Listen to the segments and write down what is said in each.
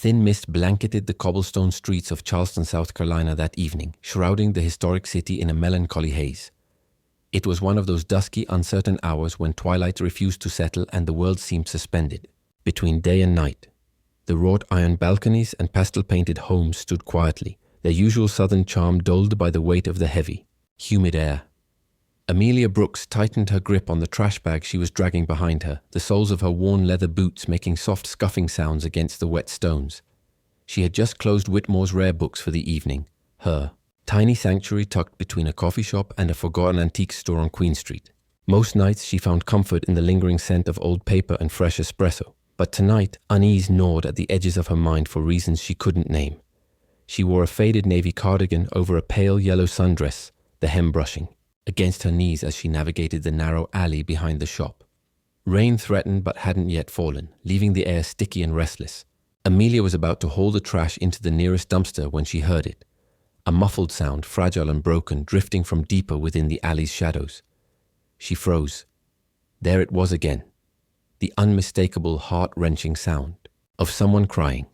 thin mist blanketed the cobblestone streets of Charleston, South Carolina that evening, shrouding the historic city in a melancholy haze. It was one of those dusky, uncertain hours when twilight refused to settle and the world seemed suspended, between day and night. The wrought iron balconies and pastel-painted homes stood quietly, their usual southern charm dulled by the weight of the heavy, humid air. Amelia Brooks tightened her grip on the trash bag she was dragging behind her, the soles of her worn leather boots making soft scuffing sounds against the wet stones. She had just closed Whitmore's rare books for the evening, her tiny sanctuary tucked between a coffee shop and a forgotten antique store on Queen Street. Most nights she found comfort in the lingering scent of old paper and fresh espresso, but tonight unease gnawed at the edges of her mind for reasons she couldn't name. She wore a faded navy cardigan over a pale yellow sundress, the hem brushing against her knees as she navigated the narrow alley behind the shop. Rain threatened but hadn't yet fallen, leaving the air sticky and restless. Amelia was about to haul the trash into the nearest dumpster when she heard it. A muffled sound, fragile and broken, drifting from deeper within the alley's shadows. She froze. There it was again. The unmistakable, heart-wrenching sound of someone crying.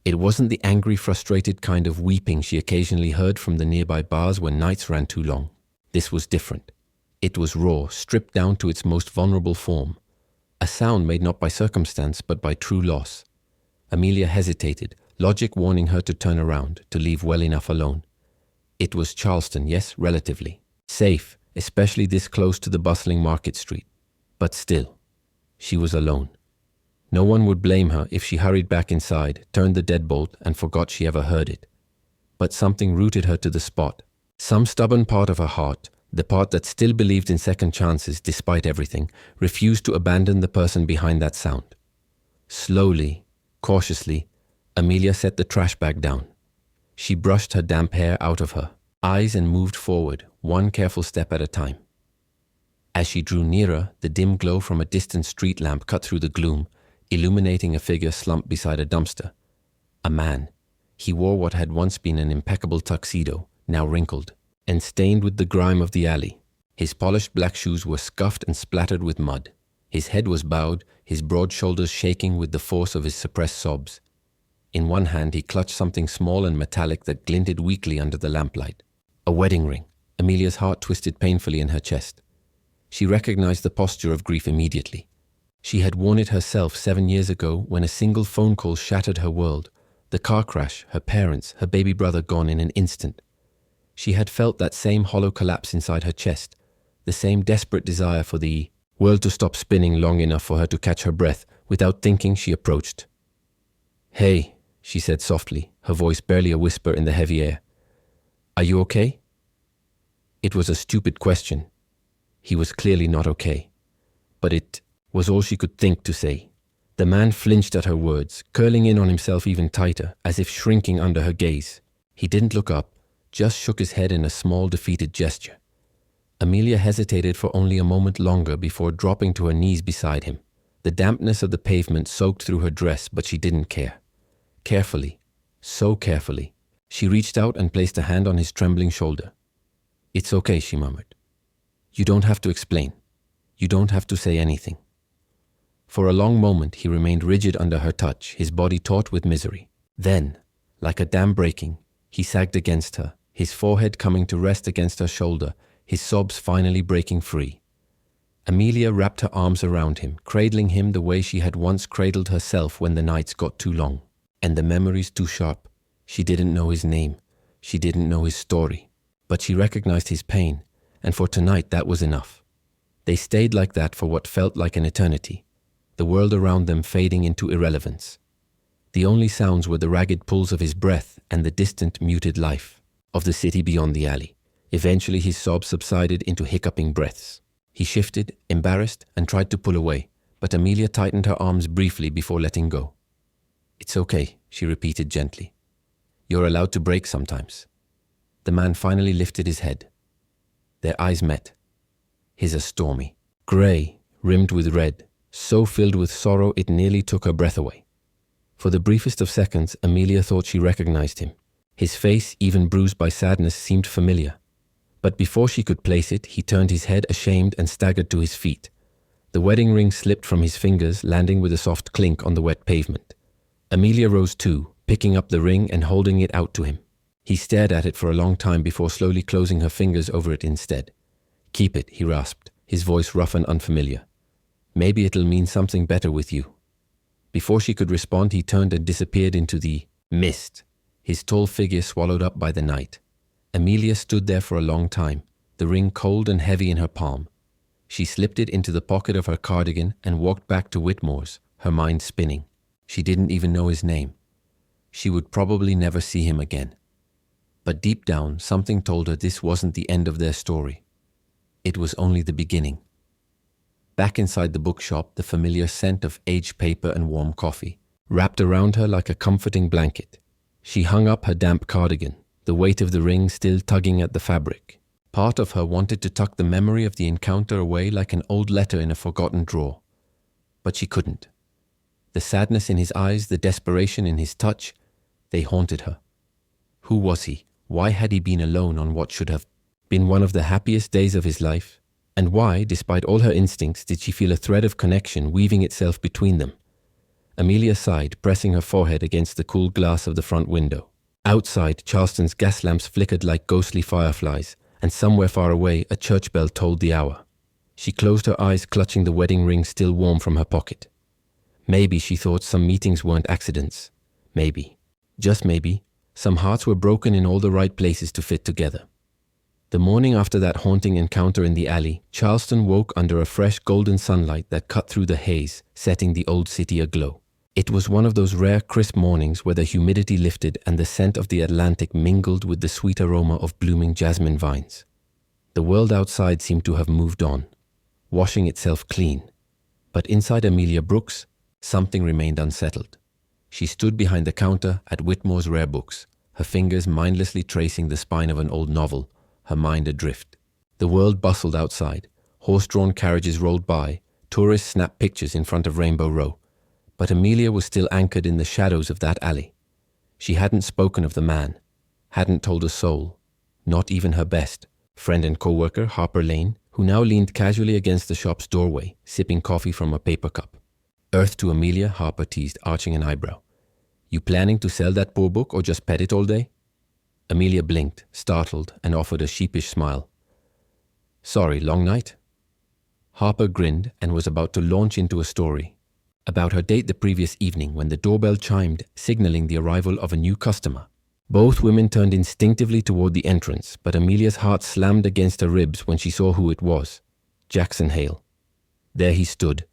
It wasn't the angry, frustrated kind of weeping she occasionally heard from the nearby bars when nights ran too long. This was different. It was raw, stripped down to its most vulnerable form. A sound made not by circumstance, but by true loss. Amelia hesitated, logic warning her to turn around, to leave well enough alone. It was Charleston, yes, relatively. Safe, especially this close to the bustling market street. But still, she was alone. No one would blame her if she hurried back inside, turned the deadbolt, and forgot she ever heard it. But something rooted her to the spot. Some stubborn part of her heart, the part that still believed in second chances despite everything, refused to abandon the person behind that sound. Slowly, cautiously, Amelia set the trash bag down. She brushed her damp hair out of her eyes and moved forward, one careful step at a time. As she drew nearer, the dim glow from a distant street lamp cut through the gloom, illuminating a figure slumped beside a dumpster. A man. He wore what had once been an impeccable tuxedo, now wrinkled, and stained with the grime of the alley. His polished black shoes were scuffed and splattered with mud. His head was bowed, his broad shoulders shaking with the force of his suppressed sobs. In one hand he clutched something small and metallic that glinted weakly under the lamplight. A wedding ring. Amelia's heart twisted painfully in her chest. She recognized the posture of grief immediately. She had worn it herself 7 years ago when a single phone call shattered her world. The car crash, her parents, her baby brother gone in an instant. She had felt that same hollow collapse inside her chest, the same desperate desire for the world to stop spinning long enough for her to catch her breath. Without thinking, she approached. "Hey," she said softly, her voice barely a whisper in the heavy air. "Are you okay?" It was a stupid question. He was clearly not okay. But it was all she could think to say. The man flinched at her words, curling in on himself even tighter, as if shrinking under her gaze. He didn't look up, just shook his head in a small, defeated gesture. Amelia hesitated for only a moment longer before dropping to her knees beside him. The dampness of the pavement soaked through her dress, but she didn't care. Carefully, so carefully, she reached out and placed a hand on his trembling shoulder. "It's okay," she murmured. "You don't have to explain. You don't have to say anything." For a long moment he remained rigid under her touch, his body taut with misery. Then, like a dam breaking, he sagged against her, his forehead coming to rest against her shoulder, his sobs finally breaking free. Amelia wrapped her arms around him, cradling him the way she had once cradled herself when the nights got too long, and the memories too sharp. She didn't know his name, she didn't know his story, but she recognized his pain, and for tonight that was enough. They stayed like that for what felt like an eternity, the world around them fading into irrelevance. The only sounds were the ragged pulls of his breath and the distant, muted life of the city beyond the alley. Eventually his sobs subsided into hiccuping breaths. He shifted, embarrassed, and tried to pull away, but Amelia tightened her arms briefly before letting go. "It's okay," she repeated gently. "You're allowed to break sometimes." The man finally lifted his head. Their eyes met. His a stormy, grey, rimmed with red, so filled with sorrow it nearly took her breath away. For the briefest of seconds, Amelia thought she recognized him. His face, even bruised by sadness, seemed familiar. But before she could place it, he turned his head ashamed and staggered to his feet. The wedding ring slipped from his fingers, landing with a soft clink on the wet pavement. Amelia rose too, picking up the ring and holding it out to him. He stared at it for a long time before slowly closing her fingers over it instead. "Keep it," he rasped, his voice rough and unfamiliar. "Maybe it'll mean something better with you." Before she could respond, he turned and disappeared into the mist, his tall figure swallowed up by the night. Amelia stood there for a long time, the ring cold and heavy in her palm. She slipped it into the pocket of her cardigan and walked back to Whitmore's, her mind spinning. She didn't even know his name. She would probably never see him again. But deep down, something told her this wasn't the end of their story. It was only the beginning. Back inside the bookshop, the familiar scent of aged paper and warm coffee wrapped around her like a comforting blanket. She hung up her damp cardigan, the weight of the ring still tugging at the fabric. Part of her wanted to tuck the memory of the encounter away like an old letter in a forgotten drawer. But she couldn't. The sadness in his eyes, the desperation in his touch, they haunted her. Who was he? Why had he been alone on what should have been one of the happiest days of his life? And why, despite all her instincts, did she feel a thread of connection weaving itself between them? Amelia sighed, pressing her forehead against the cool glass of the front window. Outside, Charleston's gas lamps flickered like ghostly fireflies, and somewhere far away, a church bell tolled the hour. She closed her eyes, clutching the wedding ring still warm from her pocket. Maybe, she thought, some meetings weren't accidents. Maybe, just maybe, some hearts were broken in all the right places to fit together. The morning after that haunting encounter in the alley, Charleston woke under a fresh golden sunlight that cut through the haze, setting the old city aglow. It was one of those rare crisp mornings where the humidity lifted and the scent of the Atlantic mingled with the sweet aroma of blooming jasmine vines. The world outside seemed to have moved on, washing itself clean. But inside Amelia Brooks, something remained unsettled. She stood behind the counter at Whitmore's rare books, her fingers mindlessly tracing the spine of an old novel, her mind adrift. The world bustled outside. Horse-drawn carriages rolled by. Tourists snapped pictures in front of Rainbow Row. But Amelia was still anchored in the shadows of that alley. She hadn't spoken of the man, hadn't told a soul, not even her best friend and co-worker, Harper Lane, who now leaned casually against the shop's doorway, sipping coffee from a paper cup. "Earth to Amelia," Harper teased, arching an eyebrow. "You planning to sell that poor book or just pet it all day?" Amelia blinked, startled, and offered a sheepish smile. "Sorry, long night?" Harper grinned and was about to launch into a story about her date the previous evening when the doorbell chimed, signaling the arrival of a new customer. Both women turned instinctively toward the entrance, but Amelia's heart slammed against her ribs when she saw who it was. Jackson Hale. There he stood,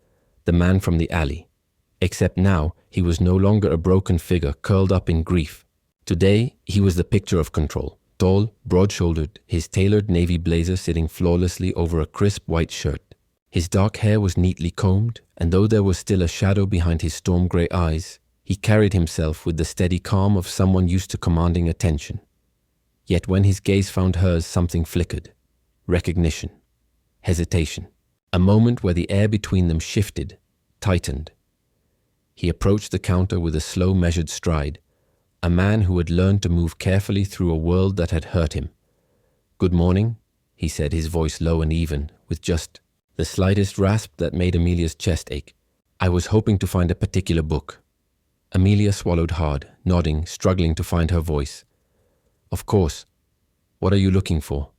the man from the alley. Except now, he was no longer a broken figure curled up in grief. Today, he was the picture of control, tall, broad-shouldered, his tailored navy blazer sitting flawlessly over a crisp white shirt. His dark hair was neatly combed, and though there was still a shadow behind his storm-grey eyes, he carried himself with the steady calm of someone used to commanding attention. Yet when his gaze found hers, something flickered. Recognition. Hesitation. A moment where the air between them shifted, tightened. He approached the counter with a slow, measured stride, a man who had learned to move carefully through a world that had hurt him. "Good morning," he said, his voice low and even, with just the slightest rasp that made Amelia's chest ache. "I was hoping to find a particular book." Amelia swallowed hard, nodding, struggling to find her voice. "Of course. What are you looking for?"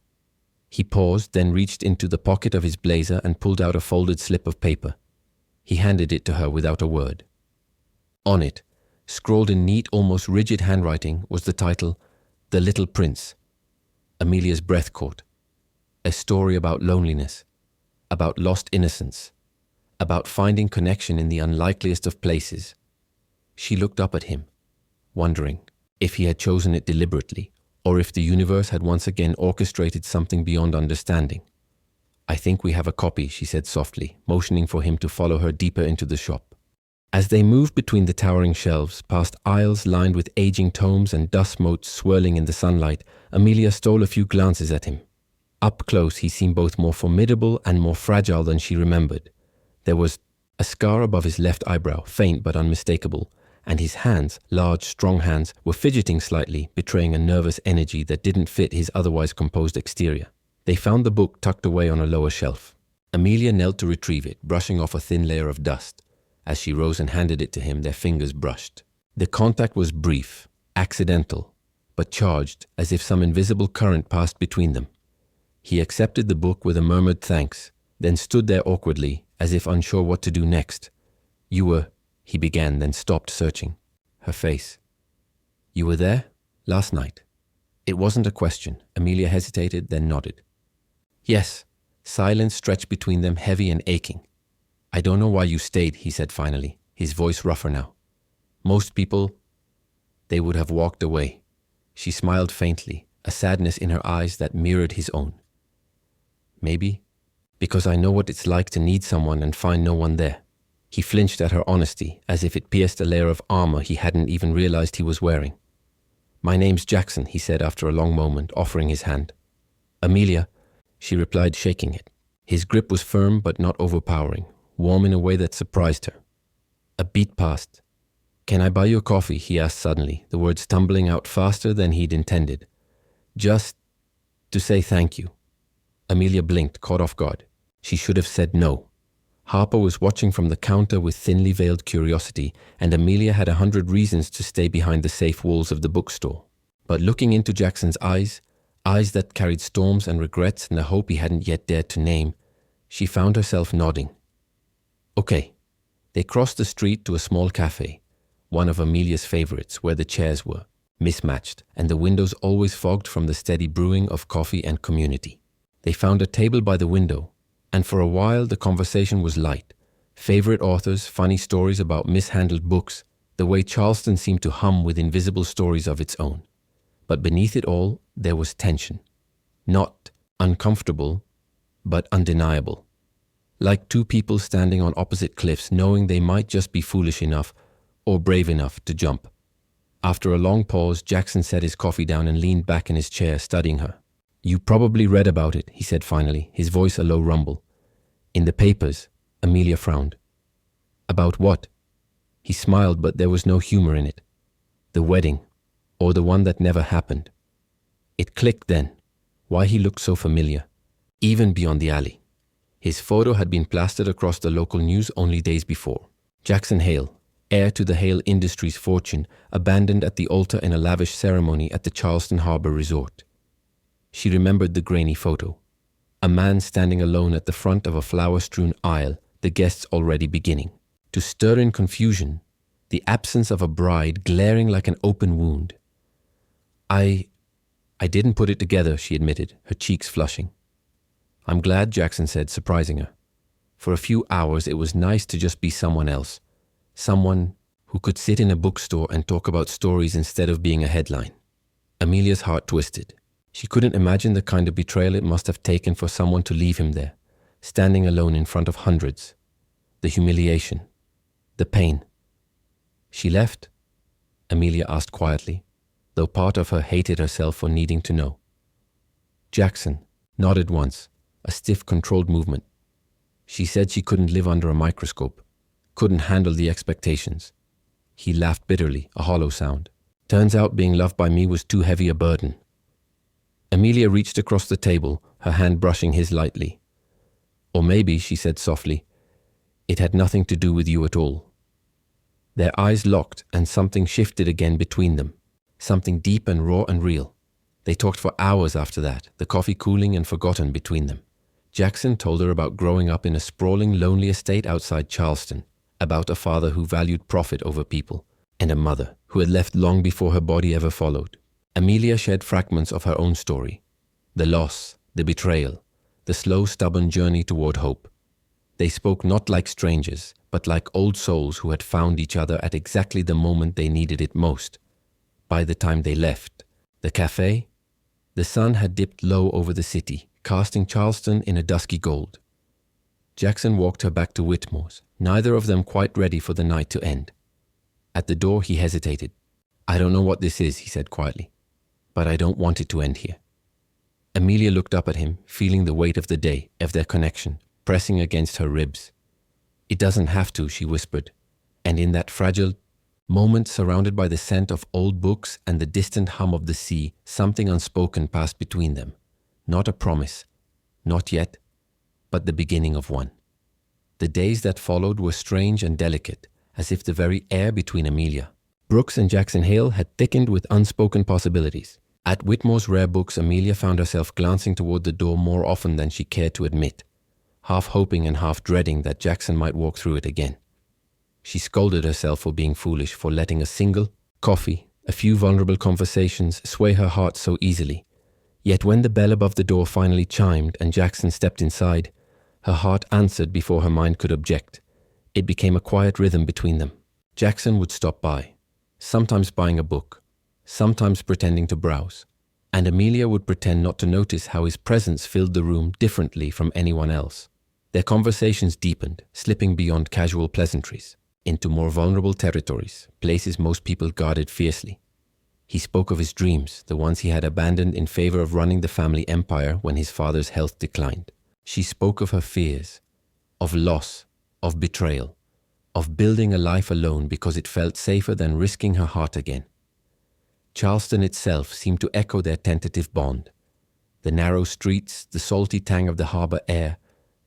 He paused, then reached into the pocket of his blazer and pulled out a folded slip of paper. He handed it to her without a word. On it, scrawled in neat, almost rigid handwriting, was the title, "The Little Prince." Amelia's breath caught. A story about loneliness, about lost innocence, about finding connection in the unlikeliest of places. She looked up at him, wondering if he had chosen it deliberately, or if the universe had once again orchestrated something beyond understanding. "I think we have a copy," she said softly, motioning for him to follow her deeper into the shop. As they moved between the towering shelves, past aisles lined with aging tomes and dust motes swirling in the sunlight, Amelia stole a few glances at him. Up close, he seemed both more formidable and more fragile than she remembered. There was a scar above his left eyebrow, faint but unmistakable, and his hands, large, strong hands, were fidgeting slightly, betraying a nervous energy that didn't fit his otherwise composed exterior. They found the book tucked away on a lower shelf. Amelia knelt to retrieve it, brushing off a thin layer of dust. As she rose and handed it to him, their fingers brushed. The contact was brief, accidental, but charged as if some invisible current passed between them. He accepted the book with a murmured thanks, then stood there awkwardly, as if unsure what to do next. "You were," he began, then stopped, searching her face. "You were there? Last night?" It wasn't a question. Amelia hesitated, then nodded. "Yes." Silence stretched between them, heavy and aching. "I don't know why you stayed," he said finally, his voice rougher now. "Most people, they would have walked away." She smiled faintly, a sadness in her eyes that mirrored his own. "Maybe because I know what it's like to need someone and find no one there." He flinched at her honesty, as if it pierced a layer of armor he hadn't even realized he was wearing. "My name's Jackson," he said after a long moment, offering his hand. "Amelia," she replied, shaking it. His grip was firm but not overpowering, warm in a way that surprised her. A beat passed. "Can I buy you a coffee?" he asked suddenly, the words tumbling out faster than he'd intended. "Just to say thank you." Amelia blinked, caught off guard. She should have said no. Harper was watching from the counter with thinly veiled curiosity, and Amelia had 100 reasons to stay behind the safe walls of the bookstore. But looking into Jackson's eyes that carried storms and regrets and a hope he hadn't yet dared to name, she found herself nodding. "Okay." They crossed the street to a small cafe, one of Amelia's favorites, where the chairs were mismatched and the windows always fogged from the steady brewing of coffee and community. They found a table by the window, and for a while the conversation was light. Favorite authors, funny stories about mishandled books, the way Charleston seemed to hum with invisible stories of its own. But beneath it all, there was tension. Not uncomfortable, but undeniable. Like two people standing on opposite cliffs, knowing they might just be foolish enough or brave enough to jump. After a long pause, Jackson set his coffee down and leaned back in his chair, studying her. "You probably read about it," he said finally, his voice a low rumble. "In the papers." Amelia frowned. "About what?" He smiled, but there was no humor in it. "The wedding, or the one that never happened." It clicked then, why he looked so familiar, even beyond the alley. His photo had been plastered across the local news only days before. Jackson Hale, heir to the Hale Industries fortune, abandoned at the altar in a lavish ceremony at the Charleston Harbor Resort. She remembered the grainy photo. A man standing alone at the front of a flower-strewn aisle, the guests already beginning. To stir in confusion, the absence of a bride glaring like an open wound. I didn't put it together," she admitted, her cheeks flushing. "I'm glad," Jackson said, surprising her. For a few hours it was nice to just be someone else. Someone who could sit in a bookstore and talk about stories instead of being a headline. Amelia's heart twisted. She couldn't imagine the kind of betrayal it must have taken for someone to leave him there, standing alone in front of hundreds. The humiliation. The pain. "She left?" Amelia asked quietly, though part of her hated herself for needing to know. Jackson nodded once, a stiff, controlled movement. "She said she couldn't live under a microscope, couldn't handle the expectations." He laughed bitterly, a hollow sound. "Turns out being loved by me was too heavy a burden." Amelia reached across the table, her hand brushing his lightly. "Or maybe," she said softly, "it had nothing to do with you at all." Their eyes locked and something shifted again between them. Something deep and raw and real. They talked for hours after that, the coffee cooling and forgotten between them. Jackson told her about growing up in a sprawling, lonely estate outside Charleston, about a father who valued profit over people, and a mother who had left long before her body ever followed. Amelia shared fragments of her own story. The loss, the betrayal, the slow, stubborn journey toward hope. They spoke not like strangers, but like old souls who had found each other at exactly the moment they needed it most. By the time they left the cafe, the sun had dipped low over the city, casting Charleston in a dusky gold. Jackson walked her back to Whitmore's, neither of them quite ready for the night to end. At the door he hesitated. "I don't know what this is," he said quietly, "but I don't want it to end here." Amelia looked up at him, feeling the weight of the day, of their connection, pressing against her ribs. "It doesn't have to," she whispered, and in that fragile moment, surrounded by the scent of old books and the distant hum of the sea, something unspoken passed between them. Not a promise, not yet, but the beginning of one. The days that followed were strange and delicate, as if the very air between Amelia, Brooks and Jackson Hale had thickened with unspoken possibilities. At Whitmore's Rare Books, Amelia found herself glancing toward the door more often than she cared to admit, half hoping and half dreading that Jackson might walk through it again. She scolded herself for being foolish, for letting a single coffee, a few vulnerable conversations sway her heart so easily. Yet when the bell above the door finally chimed and Jackson stepped inside, her heart answered before her mind could object. It became a quiet rhythm between them. Jackson would stop by, sometimes buying a book, sometimes pretending to browse, and Amelia would pretend not to notice how his presence filled the room differently from anyone else. Their conversations deepened, slipping beyond casual pleasantries into more vulnerable territories, places most people guarded fiercely. He spoke of his dreams, the ones he had abandoned in favor of running the family empire when his father's health declined. She spoke of her fears, of loss, of betrayal, of building a life alone because it felt safer than risking her heart again. Charleston itself seemed to echo their tentative bond. The narrow streets, the salty tang of the harbor air,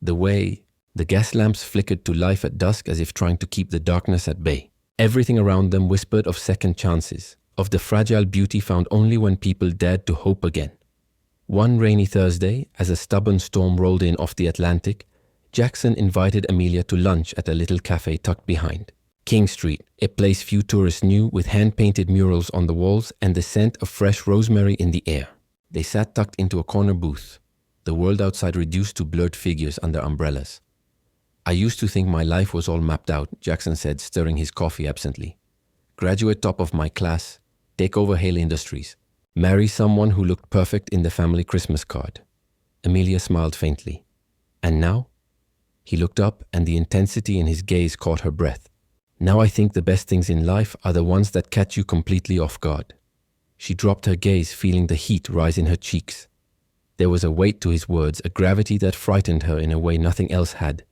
the way the gas lamps flickered to life at dusk as if trying to keep the darkness at bay. Everything around them whispered of second chances, of the fragile beauty found only when people dared to hope again. One rainy Thursday, as a stubborn storm rolled in off the Atlantic, Jackson invited Amelia to lunch at a little cafe tucked behind King Street, a place few tourists knew, with hand-painted murals on the walls and the scent of fresh rosemary in the air. They sat tucked into a corner booth, the world outside reduced to blurred figures under umbrellas. "I used to think my life was all mapped out," Jackson said, stirring his coffee absently. "Graduate top of my class, take over Hale Industries, marry someone who looked perfect in the family Christmas card." Amelia smiled faintly. "And now?" He looked up, and the intensity in his gaze caught her breath. "Now I think the best things in life are the ones that catch you completely off guard." She dropped her gaze, feeling the heat rise in her cheeks. There was a weight to his words, a gravity that frightened her in a way nothing else had.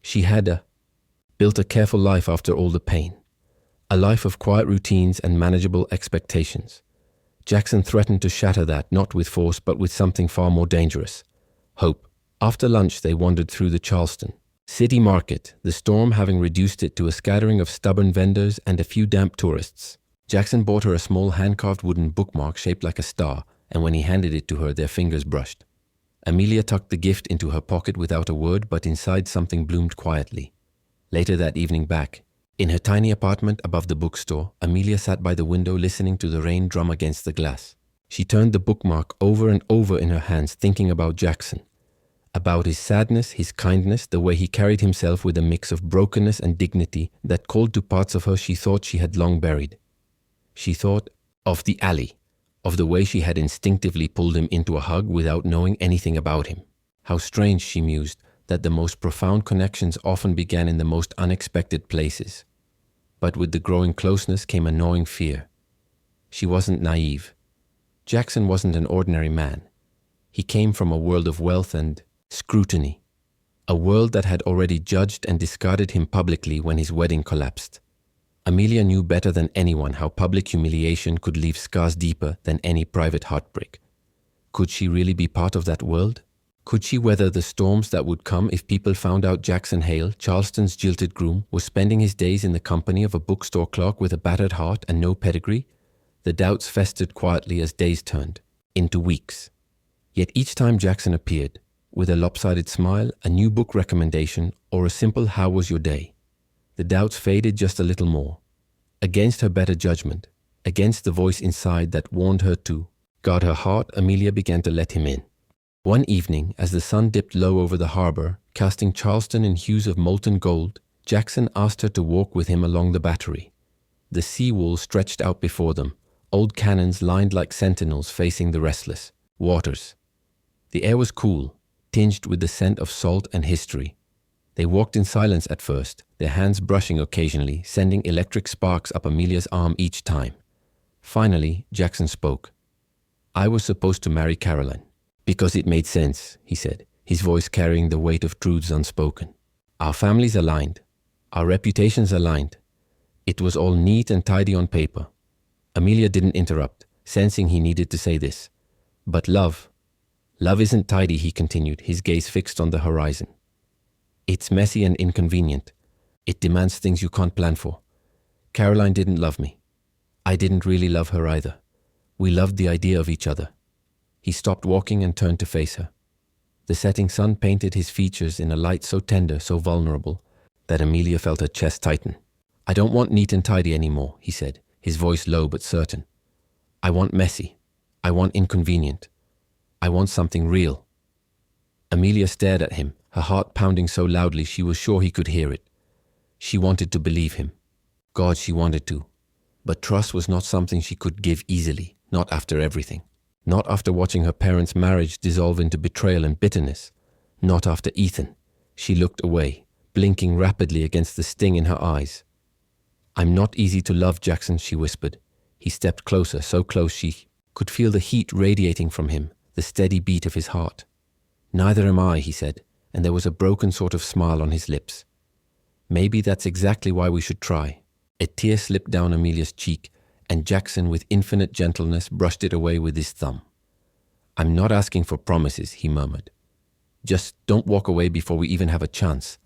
She had built a careful life after all the pain. A life of quiet routines and manageable expectations. Jackson threatened to shatter that, not with force, but with something far more dangerous: hope. After lunch, they wandered through the Charleston city market, the storm having reduced it to a scattering of stubborn vendors and a few damp tourists. Jackson bought her a small hand-carved wooden bookmark shaped like a star, and when he handed it to her, their fingers brushed. Amelia tucked the gift into her pocket without a word, but inside something bloomed quietly. Later that evening, back in her tiny apartment above the bookstore, Amelia sat by the window listening to the rain drum against the glass. She turned the bookmark over and over in her hands, thinking about Jackson, about his sadness, his kindness, the way he carried himself with a mix of brokenness and dignity that called to parts of her she thought she had long buried. She thought of the alley, of the way she had instinctively pulled him into a hug without knowing anything about him. How strange, she mused, that the most profound connections often began in the most unexpected places. But with the growing closeness came a gnawing fear. She wasn't naive. Jackson wasn't an ordinary man. He came from a world of wealth and scrutiny, a world that had already judged and discarded him publicly when his wedding collapsed. Amelia knew better than anyone how public humiliation could leave scars deeper than any private heartbreak. Could she really be part of that world? Could she weather the storms that would come if people found out Jackson Hale, Charleston's jilted groom, was spending his days in the company of a bookstore clerk with a battered heart and no pedigree? The doubts festered quietly as days turned into weeks. Yet each time Jackson appeared, with a lopsided smile, a new book recommendation, or a simple "How was your day?" the doubts faded just a little more. Against her better judgment, against the voice inside that warned her to guard her heart, Amelia began to let him in. One evening, as the sun dipped low over the harbor, casting Charleston in hues of molten gold, Jackson asked her to walk with him along the battery. The sea wall stretched out before them, old cannons lined like sentinels facing the restless waters. The air was cool, tinged with the scent of salt and history. They walked in silence at first, their hands brushing occasionally, sending electric sparks up Amelia's arm each time. Finally, Jackson spoke. "I was supposed to marry Caroline. Because it made sense," he said, his voice carrying the weight of truths unspoken. "Our families aligned. Our reputations aligned. It was all neat and tidy on paper." Amelia didn't interrupt, sensing he needed to say this. "But love isn't tidy," he continued, his gaze fixed on the horizon. "It's messy and inconvenient. It demands things you can't plan for. Caroline didn't love me. I didn't really love her either. We loved the idea of each other. He stopped walking and turned to face her. The setting sun painted his features in a light so tender, so vulnerable, that Amelia felt her chest tighten. I don't want neat and tidy anymore, he said, his voice low but certain. I want messy. I want inconvenient. I want something real. Amelia stared at him, her heart pounding so loudly she was sure he could hear it. She wanted to believe him. God, she wanted to. But trust was not something she could give easily, not after everything. Not after watching her parents' marriage dissolve into betrayal and bitterness. Not after Ethan. She looked away, blinking rapidly against the sting in her eyes. I'm not easy to love, Jackson, she whispered. He stepped closer, so close she could feel the heat radiating from him, the steady beat of his heart. Neither am I, he said, and there was a broken sort of smile on his lips. Maybe that's exactly why we should try. A tear slipped down Amelia's cheek, and Jackson, with infinite gentleness, brushed it away with his thumb. I'm not asking for promises, he murmured. Just don't walk away before we even have a chance.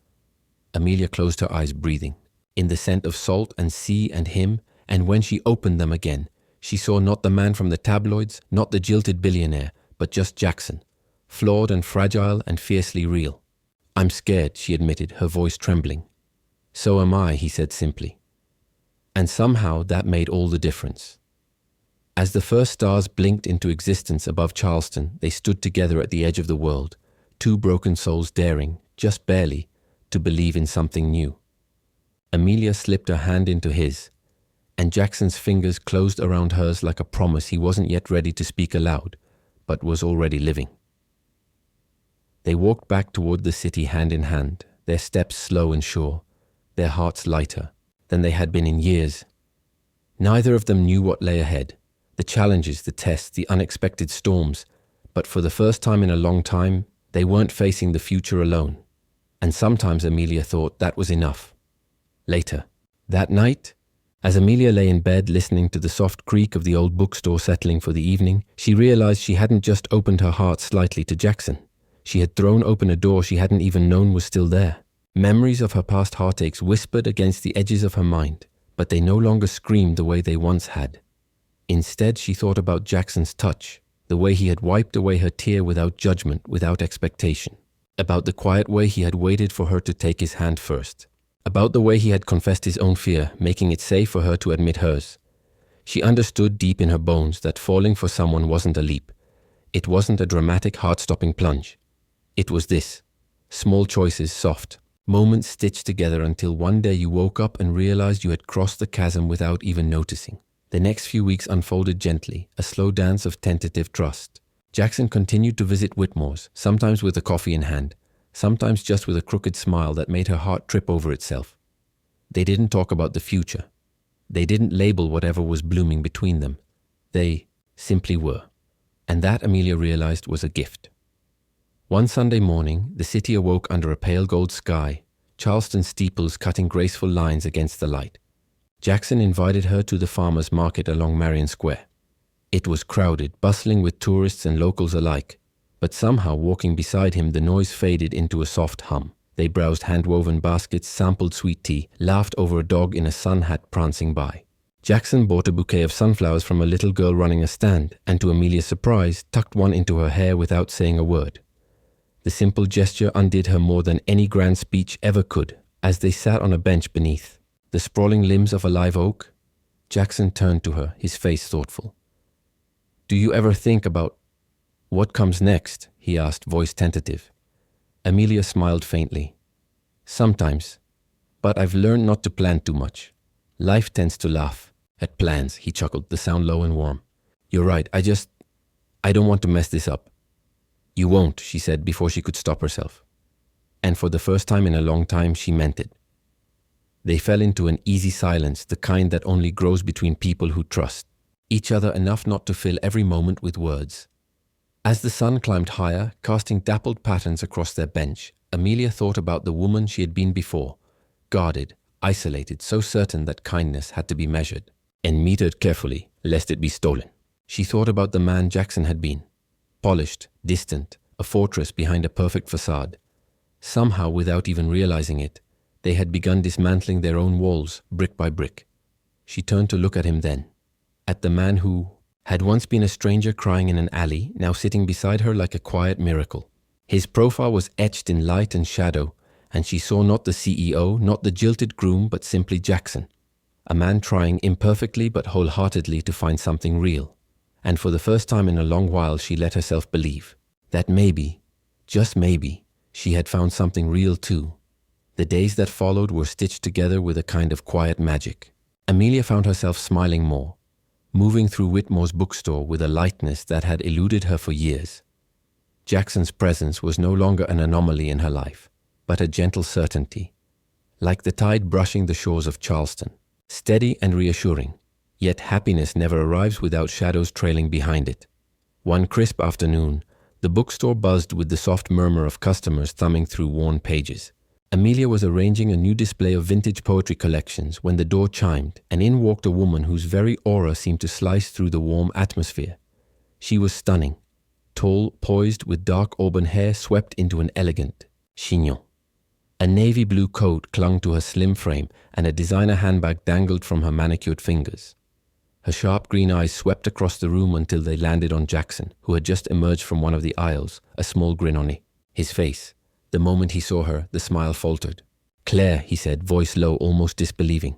Amelia closed her eyes, breathing. In the scent of salt and sea and him, and when she opened them again, she saw not the man from the tabloids, not the jilted billionaire, but just Jackson, flawed and fragile and fiercely real. I'm scared, she admitted, her voice trembling. So am I, he said simply. And somehow that made all the difference. As the first stars blinked into existence above Charleston, they stood together at the edge of the world, two broken souls daring, just barely, to believe in something new. Amelia slipped her hand into his, and Jackson's fingers closed around hers like a promise he wasn't yet ready to speak aloud, but was already living. They walked back toward the city hand in hand, their steps slow and sure, their hearts lighter than they had been in years. Neither of them knew what lay ahead, the challenges, the tests, the unexpected storms, but for the first time in a long time, they weren't facing the future alone. And sometimes Amelia thought that was enough. Later, that night, as Amelia lay in bed listening to the soft creak of the old bookstore settling for the evening, she realized she hadn't just opened her heart slightly to Jackson. She had thrown open a door she hadn't even known was still there. Memories of her past heartaches whispered against the edges of her mind, but they no longer screamed the way they once had. Instead, she thought about Jackson's touch, the way he had wiped away her tear without judgment, without expectation. About the quiet way he had waited for her to take his hand first. About the way he had confessed his own fear, making it safe for her to admit hers. She understood deep in her bones that falling for someone wasn't a leap. It wasn't a dramatic, heart-stopping plunge. It was this. Small choices, soft. Moments stitched together until one day you woke up and realized you had crossed the chasm without even noticing. The next few weeks unfolded gently, a slow dance of tentative trust. Jackson continued to visit Whitmore's, sometimes with a coffee in hand, sometimes just with a crooked smile that made her heart trip over itself. They didn't talk about the future. They didn't label whatever was blooming between them. They simply were. And that, Amelia realized, was a gift. One Sunday morning, the city awoke under a pale gold sky, Charleston steeples cutting graceful lines against the light. Jackson invited her to the farmers' market along Marion Square. It was crowded, bustling with tourists and locals alike, but somehow walking beside him the noise faded into a soft hum. They browsed hand-woven baskets, sampled sweet tea, laughed over a dog in a sun hat prancing by. Jackson bought a bouquet of sunflowers from a little girl running a stand, and to Amelia's surprise, tucked one into her hair without saying a word. The simple gesture undid her more than any grand speech ever could. As they sat on a bench beneath the sprawling limbs of a live oak, Jackson turned to her, his face thoughtful. Do you ever think about what comes next? He asked, voice tentative. Amelia smiled faintly. Sometimes, but I've learned not to plan too much. Life tends to laugh at plans, he chuckled, the sound low and warm. You're right, I don't want to mess this up. You won't, she said before she could stop herself. And for the first time in a long time, she meant it. They fell into an easy silence, the kind that only grows between people who trust each other enough not to fill every moment with words. As the sun climbed higher, casting dappled patterns across their bench, Amelia thought about the woman she had been before, guarded, isolated, so certain that kindness had to be measured and metered carefully, lest it be stolen. She thought about the man Jackson had been, polished, distant, a fortress behind a perfect facade. Somehow, without even realizing it, they had begun dismantling their own walls, brick by brick. She turned to look at him then. at the man who had once been a stranger crying in an alley, now sitting beside her like a quiet miracle. His profile was etched in light and shadow, and she saw not the CEO, not the jilted groom, but simply Jackson, a man trying imperfectly but wholeheartedly to find something real. And for the first time in a long while, she let herself believe that maybe, just maybe, she had found something real too. The days that followed were stitched together with a kind of quiet magic. Amelia found herself smiling more, moving through Whitmore's bookstore with a lightness that had eluded her for years. Jackson's presence was no longer an anomaly in her life, but a gentle certainty, like the tide brushing the shores of Charleston, steady and reassuring. Yet happiness never arrives without shadows trailing behind it. One crisp afternoon, the bookstore buzzed with the soft murmur of customers thumbing through worn pages. Amelia was arranging a new display of vintage poetry collections when the door chimed, and in walked a woman whose very aura seemed to slice through the warm atmosphere. She was stunning, tall, poised, with dark auburn hair swept into an elegant chignon. A navy blue coat clung to her slim frame, and a designer handbag dangled from her manicured fingers. Her sharp green eyes swept across the room until they landed on Jackson, who had just emerged from one of the aisles, a small grin on his face. The moment he saw her, the smile faltered. "Claire," he said, voice low, almost disbelieving.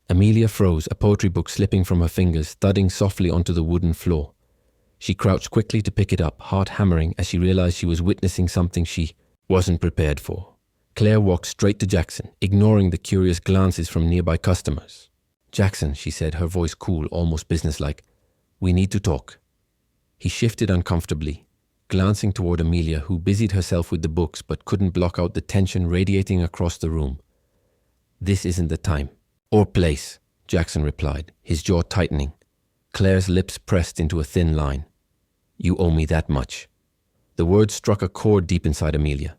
Amelia froze, a poetry book slipping from her fingers, thudding softly onto the wooden floor. She crouched quickly to pick it up, heart hammering as she realized she was witnessing something she wasn't prepared for. Claire walked straight to Jackson, ignoring the curious glances from nearby customers. "Jackson," she said, her voice cool, almost businesslike, "we need to talk." He shifted uncomfortably, glancing toward Amelia, who busied herself with the books but couldn't block out the tension radiating across the room. "This isn't the time or place," Jackson replied, his jaw tightening. Claire's lips pressed into a thin line. "You owe me that much." The words struck a chord deep inside Amelia.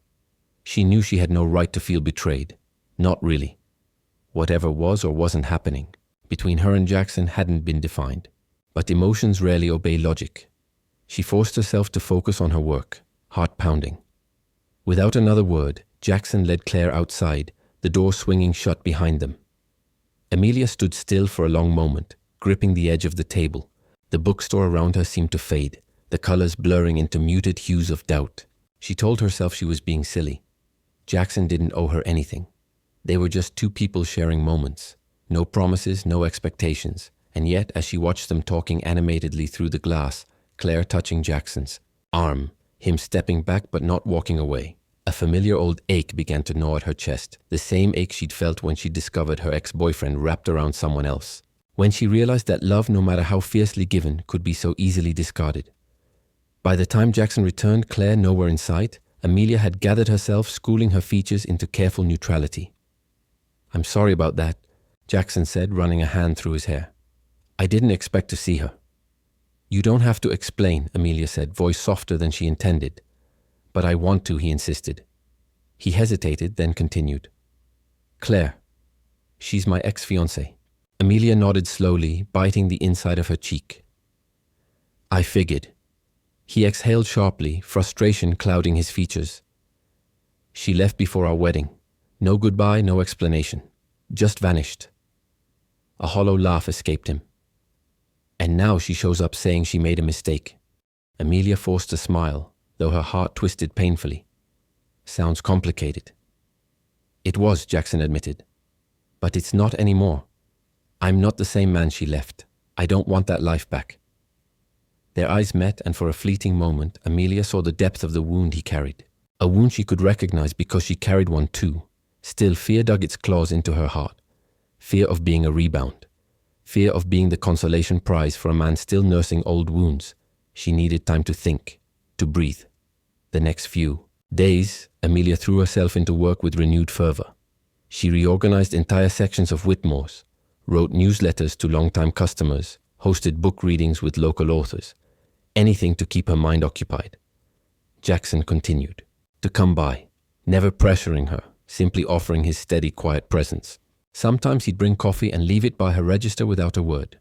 She knew she had no right to feel betrayed. Not really. Whatever was or wasn't happening between her and Jackson hadn't been defined. But emotions rarely obey logic. She forced herself to focus on her work, heart pounding. Without another word, Jackson led Claire outside, the door swinging shut behind them. Amelia stood still for a long moment, gripping the edge of the table. The bookstore around her seemed to fade, the colors blurring into muted hues of doubt. She told herself she was being silly. Jackson didn't owe her anything. They were just two people sharing moments. No promises, no expectations. And yet, as she watched them talking animatedly through the glass, Claire touching Jackson's arm, him stepping back but not walking away, a familiar old ache began to gnaw at her chest, the same ache she'd felt when she discovered her ex-boyfriend wrapped around someone else. When she realized that love, no matter how fiercely given, could be so easily discarded. By the time Jackson returned, Claire nowhere in sight, Amelia had gathered herself, schooling her features into careful neutrality. "I'm sorry about that," Jackson said, running a hand through his hair. "I didn't expect to see her." "You don't have to explain," Amelia said, voice softer than she intended. "But I want to," he insisted. He hesitated, then continued. "Claire, she's my ex-fiancée." Amelia nodded slowly, biting the inside of her cheek. "I figured." He exhaled sharply, frustration clouding his features. "She left before our wedding. No goodbye, no explanation. Just vanished." A hollow laugh escaped him. "And now she shows up saying she made a mistake." Amelia forced a smile, though her heart twisted painfully. "Sounds complicated." "It was," Jackson admitted. "But it's not anymore. I'm not the same man she left. I don't want that life back." Their eyes met, and for a fleeting moment, Amelia saw the depth of the wound he carried. A wound she could recognize because she carried one too. Still, fear dug its claws into her heart. Fear of being a rebound. Fear of being the consolation prize for a man still nursing old wounds. She needed time to think, to breathe. The next few days, Amelia threw herself into work with renewed fervor. She reorganized entire sections of Whitmore's, wrote newsletters to longtime customers, hosted book readings with local authors. Anything to keep her mind occupied. Jackson continued to come by, never pressuring her, simply offering his steady, quiet presence. Sometimes he'd bring coffee and leave it by her register without a word.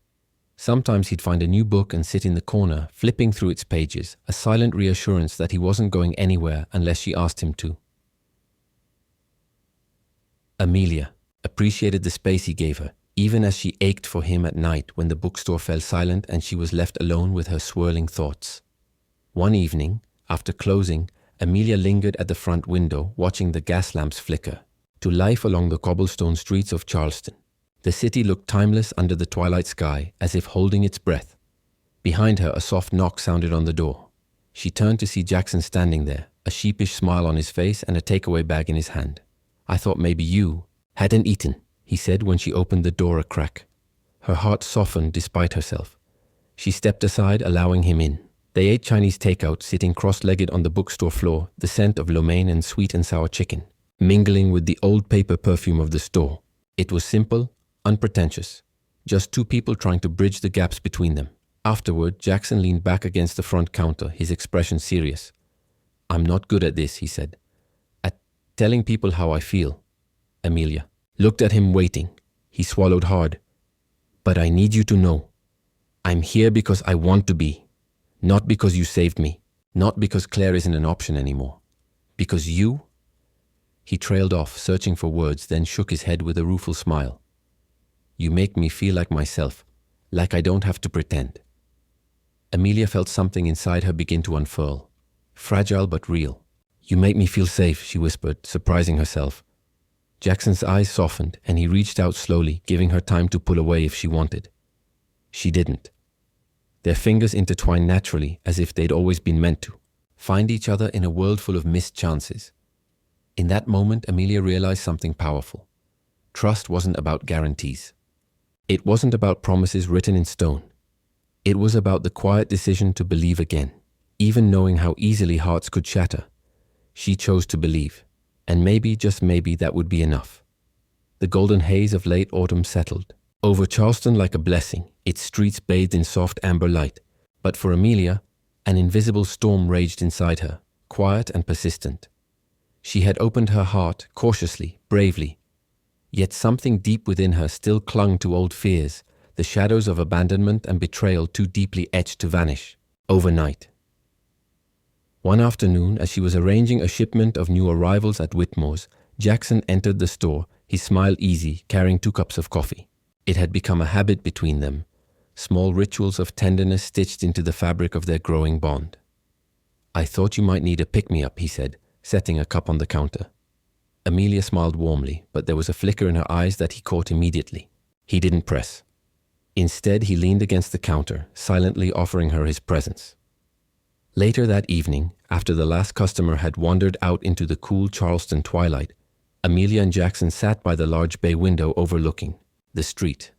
Sometimes he'd find a new book and sit in the corner, flipping through its pages, a silent reassurance that he wasn't going anywhere unless she asked him to. Amelia appreciated the space he gave her, even as she ached for him at night when the bookstore fell silent and she was left alone with her swirling thoughts. One evening, after closing, Amelia lingered at the front window watching the gas lamps flicker to life along the cobblestone streets of Charleston. The city looked timeless under the twilight sky, as if holding its breath. Behind her, a soft knock sounded on the door. She turned to see Jackson standing there, a sheepish smile on his face and a takeaway bag in his hand. "I thought maybe you hadn't eaten," he said when she opened the door a crack. Her heart softened despite herself. She stepped aside, allowing him in. They ate Chinese takeout, sitting cross-legged on the bookstore floor, the scent of lo mein and sweet and sour chicken, mingling with the old paper perfume of the store. It was simple, unpretentious, just two people trying to bridge the gaps between them. Afterward, Jackson leaned back against the front counter, his expression serious. "I'm not good at this," he said. "At telling people how I feel." Amelia looked at him, waiting. He swallowed hard. "But I need you to know. I'm here because I want to be. Not because you saved me. Not because Claire isn't an option anymore. Because you..." He trailed off, searching for words, then shook his head with a rueful smile. "You make me feel like myself, like I don't have to pretend." Amelia felt something inside her begin to unfurl. Fragile but real. "You make me feel safe," she whispered, surprising herself. Jackson's eyes softened, and he reached out slowly, giving her time to pull away if she wanted. She didn't. Their fingers intertwined naturally, as if they'd always been meant to, find each other in a world full of missed chances. In that moment, Amelia realized something powerful. Trust wasn't about guarantees. It wasn't about promises written in stone. It was about the quiet decision to believe again. Even knowing how easily hearts could shatter, she chose to believe. And maybe, just maybe, that would be enough. The golden haze of late autumn settled over Charleston like a blessing, its streets bathed in soft amber light. But for Amelia, an invisible storm raged inside her, quiet and persistent. She had opened her heart, cautiously, bravely. Yet something deep within her still clung to old fears, the shadows of abandonment and betrayal too deeply etched to vanish overnight. One afternoon, as she was arranging a shipment of new arrivals at Whitmore's, Jackson entered the store, his smile easy, carrying 2 cups of coffee. It had become a habit between them, small rituals of tenderness stitched into the fabric of their growing bond. "I thought you might need a pick-me-up," he said, setting a cup on the counter. Amelia smiled warmly, but there was a flicker in her eyes that he caught immediately. He didn't press. Instead, he leaned against the counter, silently offering her his presence. Later that evening, after the last customer had wandered out into the cool Charleston twilight, Amelia and Jackson sat by the large bay window overlooking the street.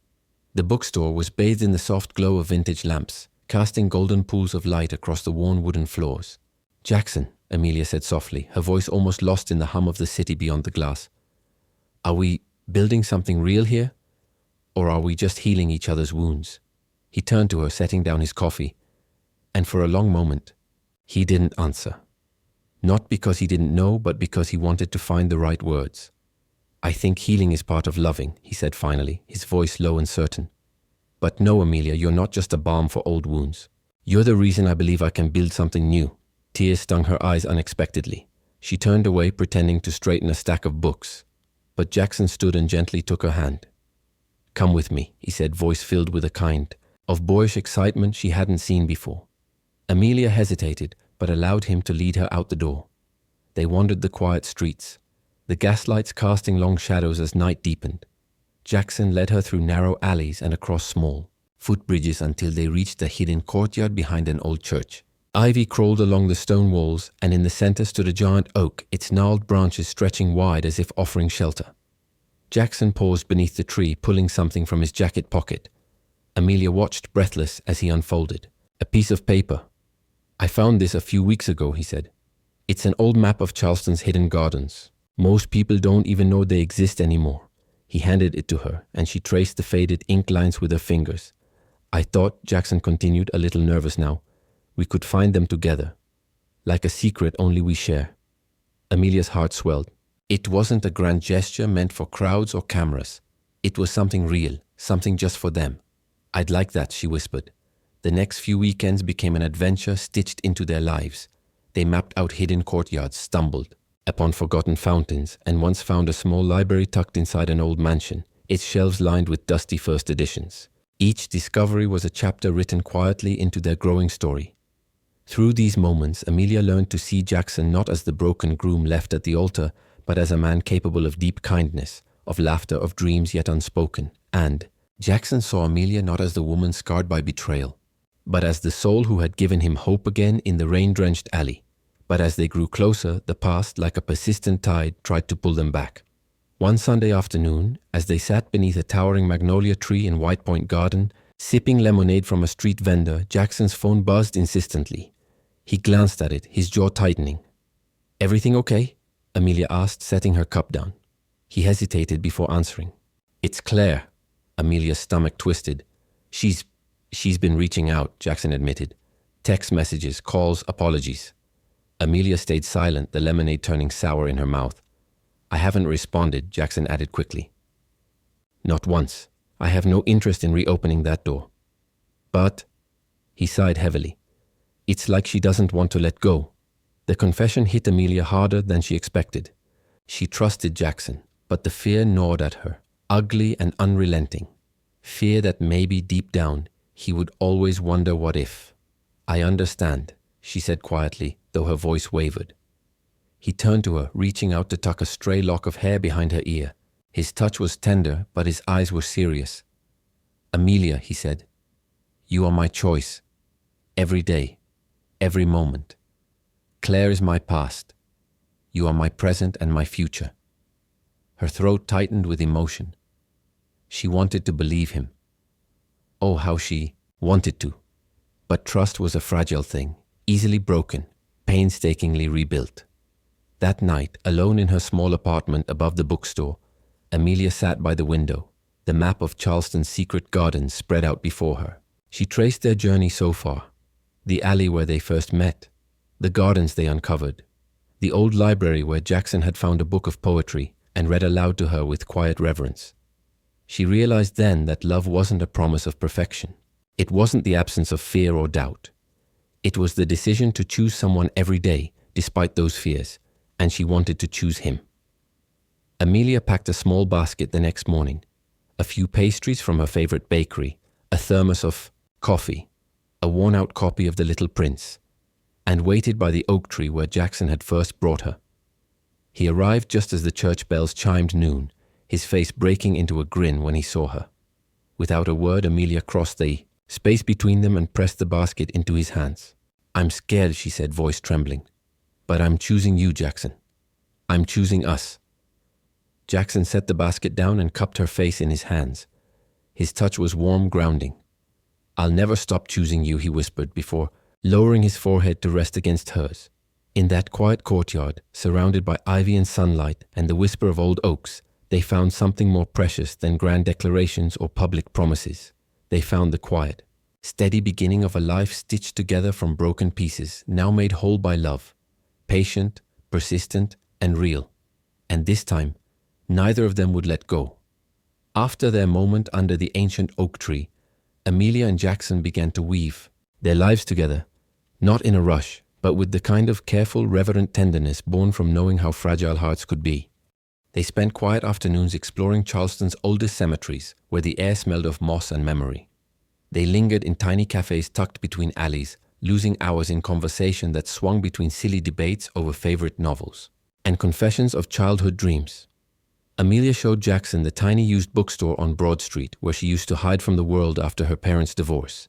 The bookstore was bathed in the soft glow of vintage lamps, casting golden pools of light across the worn wooden floors. "Jackson," Amelia said softly, her voice almost lost in the hum of the city beyond the glass. "Are we building something real here? Or are we just healing each other's wounds?" He turned to her, setting down his coffee, and for a long moment, he didn't answer. Not because he didn't know, but because he wanted to find the right words. "I think healing is part of loving," he said finally, his voice low and certain. "But no, Amelia, you're not just a balm for old wounds. You're the reason I believe I can build something new." Tears stung her eyes unexpectedly. She turned away, pretending to straighten a stack of books. But Jackson stood and gently took her hand. "Come with me," he said, voice filled with a kind of boyish excitement she hadn't seen before. Amelia hesitated, but allowed him to lead her out the door. They wandered the quiet streets, the gaslights casting long shadows as night deepened. Jackson led her through narrow alleys and across small footbridges until they reached a hidden courtyard behind an old church. Ivy crawled along the stone walls, and in the center stood a giant oak, its gnarled branches stretching wide as if offering shelter. Jackson paused beneath the tree, pulling something from his jacket pocket. Amelia watched, breathless, as he unfolded a piece of paper. "I found this a few weeks ago," he said. "It's an old map of Charleston's hidden gardens. Most people don't even know they exist anymore." He handed it to her, and she traced the faded ink lines with her fingers. "I thought," Jackson continued, a little nervous now, "we could find them together. Like a secret only we share." Amelia's heart swelled. It wasn't a grand gesture meant for crowds or cameras. It was something real, something just for them. "I'd like that," she whispered. The next few weekends became an adventure stitched into their lives. They mapped out hidden courtyards, stumbled upon forgotten fountains, and once found a small library tucked inside an old mansion, its shelves lined with dusty first editions. Each discovery was a chapter written quietly into their growing story. Through these moments, Amelia learned to see Jackson not as the broken groom left at the altar, but as a man capable of deep kindness, of laughter, of dreams yet unspoken. And Jackson saw Amelia not as the woman scarred by betrayal, but as the soul who had given him hope again in the rain-drenched alley. But as they grew closer, the past, like a persistent tide, tried to pull them back. One Sunday afternoon, as they sat beneath a towering magnolia tree in White Point Garden, sipping lemonade from a street vendor, Jackson's phone buzzed insistently. He glanced at it, his jaw tightening. "Everything okay?" Amelia asked, setting her cup down. He hesitated before answering. "It's Claire." Amelia's stomach twisted. She's been reaching out," Jackson admitted. "Text messages, calls, apologies." Amelia stayed silent, the lemonade turning sour in her mouth. "I haven't responded," Jackson added quickly. "Not once. I have no interest in reopening that door." "But," he sighed heavily, "it's like she doesn't want to let go." The confession hit Amelia harder than she expected. She trusted Jackson, but the fear gnawed at her, ugly and unrelenting. Fear that maybe deep down, he would always wonder what if. "I understand," she said quietly, though her voice wavered. He turned to her, reaching out to tuck a stray lock of hair behind her ear. His touch was tender, but his eyes were serious. "Amelia," he said, "you are my choice. Every day, every moment. Claire is my past. You are my present and my future." Her throat tightened with emotion. She wanted to believe him. Oh, how she wanted to. But trust was a fragile thing, easily broken, painstakingly rebuilt. That night, alone in her small apartment above the bookstore, Amelia sat by the window, the map of Charleston's secret gardens spread out before her. She traced their journey so far: the alley where they first met, the gardens they uncovered, the old library where Jackson had found a book of poetry and read aloud to her with quiet reverence. She realized then that love wasn't a promise of perfection. It wasn't the absence of fear or doubt. It was the decision to choose someone every day, despite those fears, and she wanted to choose him. Amelia packed a small basket the next morning, a few pastries from her favorite bakery, a thermos of coffee, a worn-out copy of The Little Prince, and waited by the oak tree where Jackson had first brought her. He arrived just as the church bells chimed noon, his face breaking into a grin when he saw her. Without a word, Amelia crossed the space between them and pressed the basket into his hands. "I'm scared," she said, voice trembling. "But I'm choosing you, Jackson. I'm choosing us." Jackson set the basket down and cupped her face in his hands. His touch was warm, grounding. "I'll never stop choosing you," he whispered before lowering his forehead to rest against hers. In that quiet courtyard, surrounded by ivy and sunlight and the whisper of old oaks, they found something more precious than grand declarations or public promises. They found the quiet, steady beginning of a life stitched together from broken pieces, now made whole by love, patient, persistent, and real. And this time, neither of them would let go. After their moment under the ancient oak tree, Amelia and Jackson began to weave their lives together, not in a rush, but with the kind of careful, reverent tenderness born from knowing how fragile hearts could be. They spent quiet afternoons exploring Charleston's oldest cemeteries, where the air smelled of moss and memory. They lingered in tiny cafes tucked between alleys, losing hours in conversation that swung between silly debates over favorite novels and confessions of childhood dreams. Amelia showed Jackson the tiny used bookstore on Broad Street, where she used to hide from the world after her parents' divorce.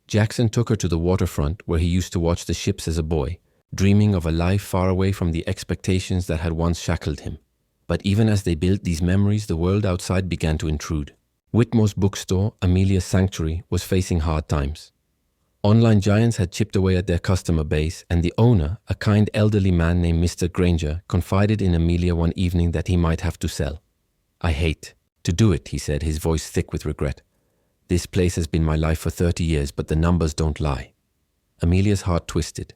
Jackson took her to the waterfront, where he used to watch the ships as a boy, dreaming of a life far away from the expectations that had once shackled him. But even as they built these memories, the world outside began to intrude. Whitmore's bookstore, Amelia's sanctuary, was facing hard times. Online giants had chipped away at their customer base, and the owner, a kind elderly man named Mr. Granger, confided in Amelia one evening that he might have to sell. "I hate to do it," he said, his voice thick with regret. "This place has been my life for 30 years, but the numbers don't lie." Amelia's heart twisted.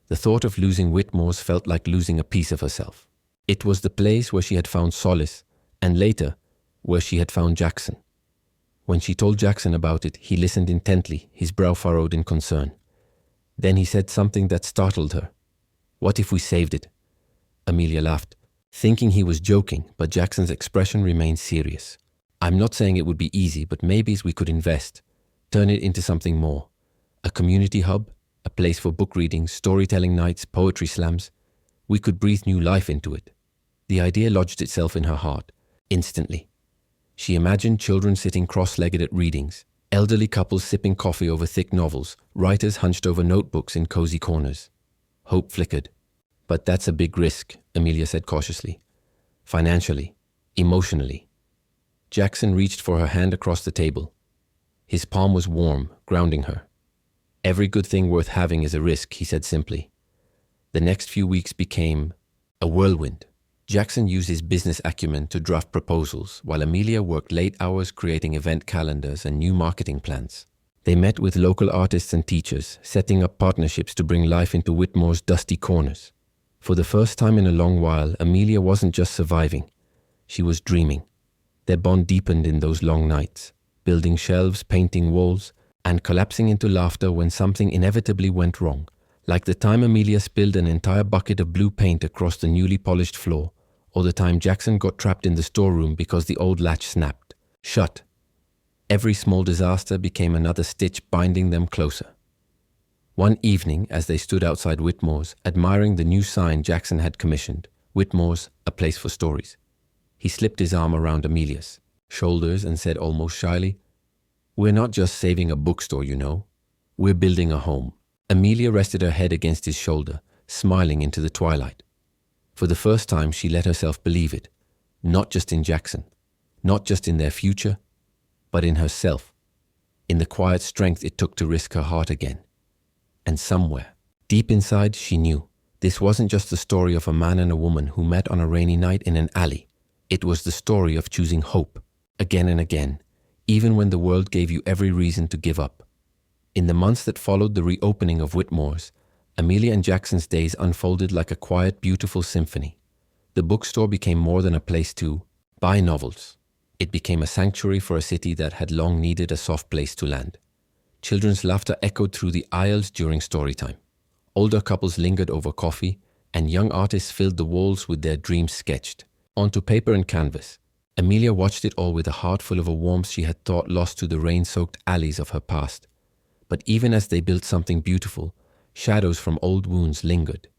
The thought of losing Whitmore's felt like losing a piece of herself. It was the place where she had found solace, and later, where she had found Jackson. When she told Jackson about it, he listened intently, his brow furrowed in concern. Then he said something that startled her. "What if we saved it?" Amelia laughed, thinking he was joking, but Jackson's expression remained serious. I'm not saying it would be easy, but maybe we could invest, turn it into something more. A community hub, a place for book readings, storytelling nights, poetry slams. We could breathe new life into it. The idea lodged itself in her heart, instantly. She imagined children sitting cross-legged at readings, elderly couples sipping coffee over thick novels, writers hunched over notebooks in cozy corners. Hope flickered. But that's a big risk, Amelia said cautiously. Financially, emotionally. Jackson reached for her hand across the table. His palm was warm, grounding her. Every good thing worth having is a risk, he said simply. The next few weeks became a whirlwind. Jackson used his business acumen to draft proposals, while Amelia worked late hours creating event calendars and new marketing plans. They met with local artists and teachers, setting up partnerships to bring life into Whitmore's dusty corners. For the first time in a long while, Amelia wasn't just surviving. She was dreaming. Their bond deepened in those long nights, building shelves, painting walls, and collapsing into laughter when something inevitably went wrong, like the time Amelia spilled an entire bucket of blue paint across the newly polished floor, or the time Jackson got trapped in the storeroom because the old latch snapped shut. Every small disaster became another stitch binding them closer. One evening, as they stood outside Whitmore's, admiring the new sign Jackson had commissioned, Whitmore's, a place for stories, he slipped his arm around Amelia's shoulders and said almost shyly, "We're not just saving a bookstore, you know. We're building a home." Amelia rested her head against his shoulder, smiling into the twilight. For the first time, she let herself believe it, not just in Jackson, not just in their future, but in herself, in the quiet strength it took to risk her heart again. And somewhere, deep inside, she knew this wasn't just the story of a man and a woman who met on a rainy night in an alley. It was the story of choosing hope, again and again, even when the world gave you every reason to give up. In the months that followed the reopening of Whitmore's, Amelia and Jackson's days unfolded like a quiet, beautiful symphony. The bookstore became more than a place to buy novels. It became a sanctuary for a city that had long needed a soft place to land. Children's laughter echoed through the aisles during story time. Older couples lingered over coffee, and young artists filled the walls with their dreams sketched onto paper and canvas. Amelia watched it all with a heart full of a warmth she had thought lost to the rain-soaked alleys of her past. But even as they built something beautiful, shadows from old wounds lingered.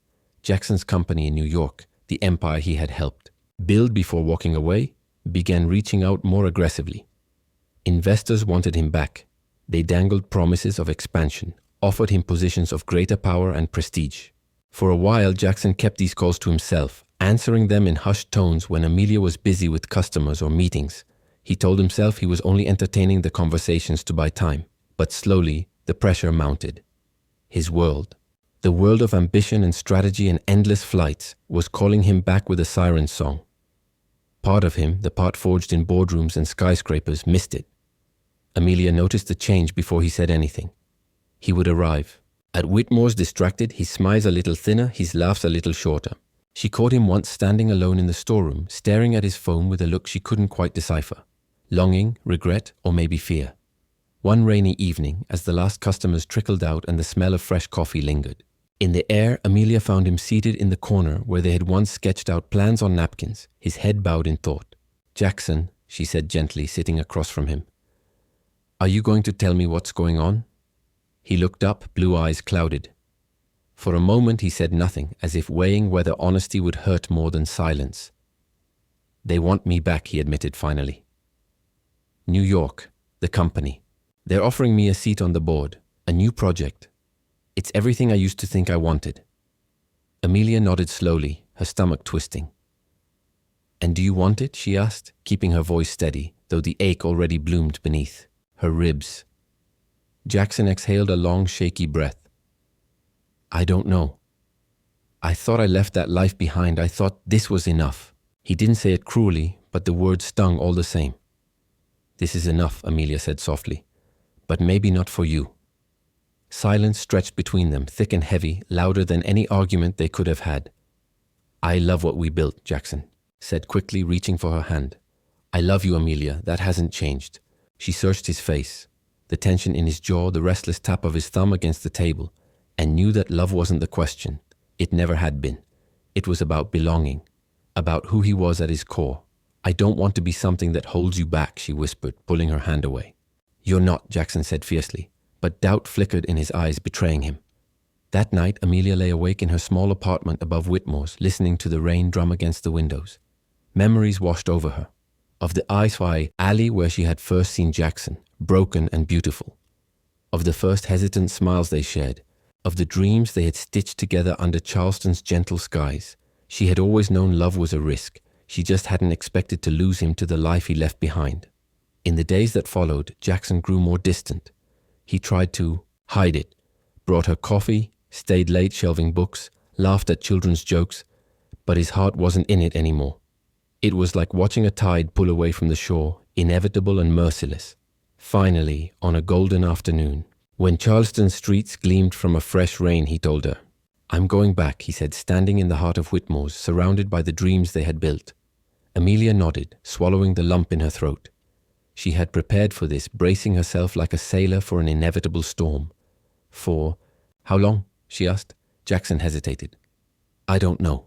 Jackson's company in New York, the empire he had helped build before walking away, began reaching out more aggressively. Investors wanted him back. They dangled promises of expansion, offered him positions of greater power and prestige. For a while, Jackson kept these calls to himself, answering them in hushed tones when Amelia was busy with customers or meetings. He told himself he was only entertaining the conversations to buy time. But slowly, the pressure mounted. His world, the world of ambition and strategy and endless flights, was calling him back with a siren song. Part of him, the part forged in boardrooms and skyscrapers, missed it. Amelia noticed the change before he said anything. He would arrive. At Whitmore's distracted, his smiles a little thinner, his laughs a little shorter. She caught him once standing alone in the storeroom, staring at his phone with a look she couldn't quite decipher. Longing, regret, or maybe fear. One rainy evening, as the last customers trickled out and the smell of fresh coffee lingered. In the air, Amelia found him seated in the corner where they had once sketched out plans on napkins, his head bowed in thought. "Jackson," she said gently, sitting across from him. "Are you going to tell me what's going on?" He looked up, blue eyes clouded. For a moment he said nothing, as if weighing whether honesty would hurt more than silence. "They want me back," he admitted finally. "New York, the company. They're offering me a seat on the board, a new project. It's everything I used to think I wanted." Amelia nodded slowly, her stomach twisting. "And do you want it?" she asked, keeping her voice steady, though the ache already bloomed beneath her ribs. Jackson exhaled a long, shaky breath. "I don't know. I thought I left that life behind. I thought this was enough." He didn't say it cruelly, but the words stung all the same. "This is enough," Amelia said softly. "But maybe not for you." Silence stretched between them, thick and heavy, louder than any argument they could have had. "I love what we built," Jackson said quickly, reaching for her hand. "I love you, Amelia. That hasn't changed." She searched his face, the tension in his jaw, the restless tap of his thumb against the table, and knew that love wasn't the question. It never had been. It was about belonging, about who he was at his core. I don't want to be something that holds you back, she whispered, pulling her hand away. You're not, Jackson said fiercely, but doubt flickered in his eyes, betraying him. That night, Amelia lay awake in her small apartment above Whitmore's, listening to the rain drum against the windows. Memories washed over her, of the I-Spy alley where she had first seen Jackson, broken and beautiful, of the first hesitant smiles they shared, of the dreams they had stitched together under Charleston's gentle skies. She had always known love was a risk. She just hadn't expected to lose him to the life he left behind. In the days that followed, Jackson grew more distant. He tried to hide it, brought her coffee, stayed late shelving books, laughed at children's jokes, but his heart wasn't in it anymore. It was like watching a tide pull away from the shore, inevitable and merciless. Finally, on a golden afternoon, when Charleston's streets gleamed from a fresh rain, he told her, I'm going back, he said, standing in the heart of Whitmore's, surrounded by the dreams they had built. Amelia nodded, swallowing the lump in her throat. She had prepared for this, bracing herself like a sailor for an inevitable storm. For how long? She asked. Jackson hesitated. I don't know.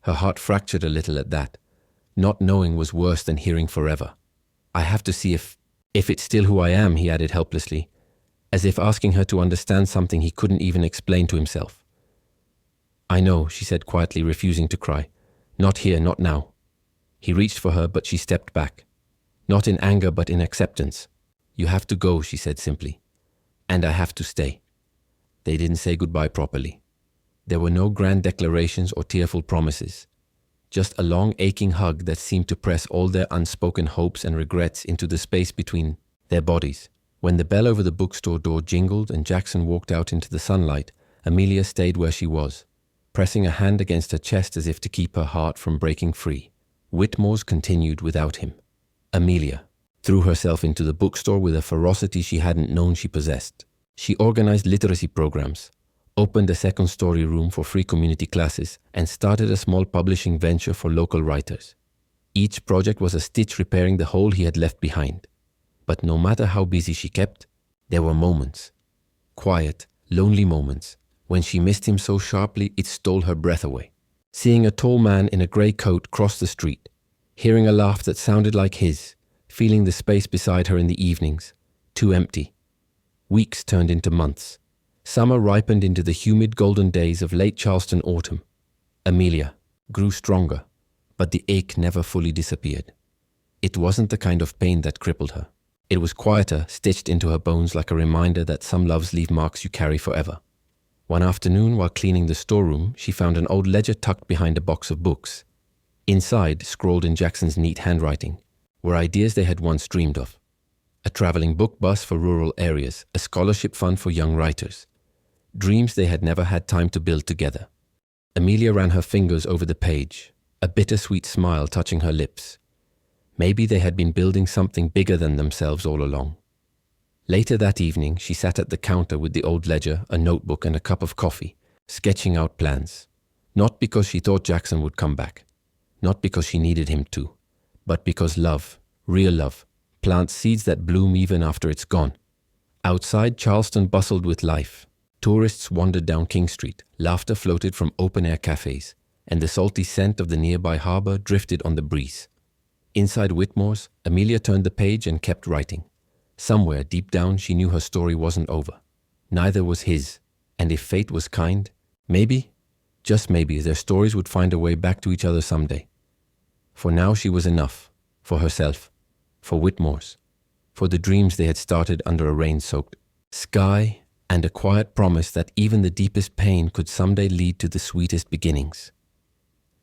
Her heart fractured a little at that. Not knowing was worse than hearing forever. I have to see if it's still who I am, he added helplessly, as if asking her to understand something he couldn't even explain to himself. I know, she said quietly, refusing to cry. Not here, not now. He reached for her, but she stepped back. Not in anger, but in acceptance. You have to go, she said simply. And I have to stay. They didn't say goodbye properly. There were no grand declarations or tearful promises. Just a long, aching hug that seemed to press all their unspoken hopes and regrets into the space between their bodies. When the bell over the bookstore door jingled and Jackson walked out into the sunlight, Amelia stayed where she was, pressing a hand against her chest as if to keep her heart from breaking free. Whitmore's continued without him. Amelia threw herself into the bookstore with a ferocity she hadn't known she possessed. She organized literacy programs, opened a second-story room for free community classes, and started a small publishing venture for local writers. Each project was a stitch repairing the hole he had left behind. But no matter how busy she kept, there were moments, quiet, lonely moments, when she missed him so sharply it stole her breath away. Seeing a tall man in a grey coat cross the street, hearing a laugh that sounded like his, feeling the space beside her in the evenings, too empty. Weeks turned into months. Summer ripened into the humid golden days of late Charleston autumn. Amelia grew stronger, but the ache never fully disappeared. It wasn't the kind of pain that crippled her. It was quieter, stitched into her bones like a reminder that some loves leave marks you carry forever. One afternoon, while cleaning the storeroom, she found an old ledger tucked behind a box of books. Inside, scrawled in Jackson's neat handwriting, were ideas they had once dreamed of. A traveling book bus for rural areas, a scholarship fund for young writers. Dreams they had never had time to build together. Amelia ran her fingers over the page, a bittersweet smile touching her lips. Maybe they had been building something bigger than themselves all along. Later that evening, she sat at the counter with the old ledger, a notebook and a cup of coffee, sketching out plans. Not because she thought Jackson would come back. Not because she needed him to. But because love, real love, plants seeds that bloom even after it's gone. Outside, Charleston bustled with life. Tourists wandered down King Street, laughter floated from open-air cafes, and the salty scent of the nearby harbor drifted on the breeze. Inside Whitmore's, Amelia turned the page and kept writing. Somewhere deep down she knew her story wasn't over. Neither was his, and if fate was kind, maybe, just maybe, their stories would find a way back to each other someday. For now she was enough, for herself, for Whitmore's, for the dreams they had started under a rain-soaked sky, and a quiet promise that even the deepest pain could someday lead to the sweetest beginnings.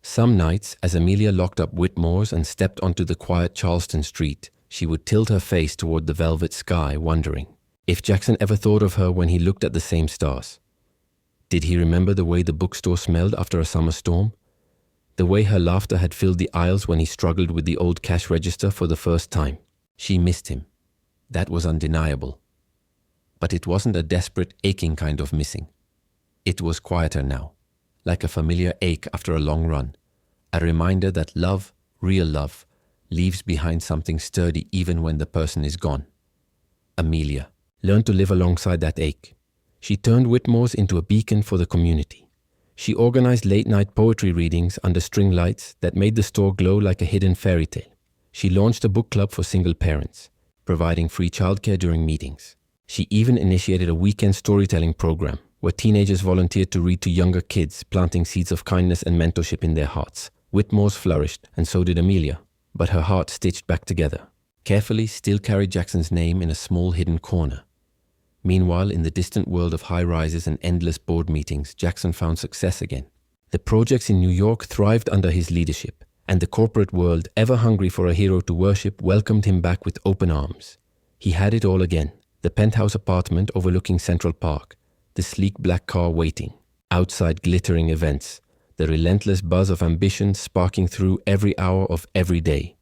Some nights, as Amelia locked up Whitmore's and stepped onto the quiet Charleston street, she would tilt her face toward the velvet sky, wondering if Jackson ever thought of her when he looked at the same stars. Did he remember the way the bookstore smelled after a summer storm? The way her laughter had filled the aisles when he struggled with the old cash register for the first time? She missed him. That was undeniable. But it wasn't a desperate, aching kind of missing. It was quieter now, like a familiar ache after a long run, a reminder that love, real love, leaves behind something sturdy even when the person is gone. Amelia learned to live alongside that ache. She turned Whitmore's into a beacon for the community. She organized late-night poetry readings under string lights that made the store glow like a hidden fairy tale. She launched a book club for single parents, providing free childcare during meetings. She even initiated a weekend storytelling program where teenagers volunteered to read to younger kids, planting seeds of kindness and mentorship in their hearts. Whitmore's flourished, and so did Amelia, but her heart stitched back together. Carefully still carried Jackson's name in a small hidden corner. Meanwhile, in the distant world of high-rises and endless board meetings, Jackson found success again. The projects in New York thrived under his leadership, and the corporate world, ever hungry for a hero to worship, welcomed him back with open arms. He had it all again: the penthouse apartment overlooking Central Park, the sleek black car waiting, outside glittering events, the relentless buzz of ambition sparking through every hour of every day.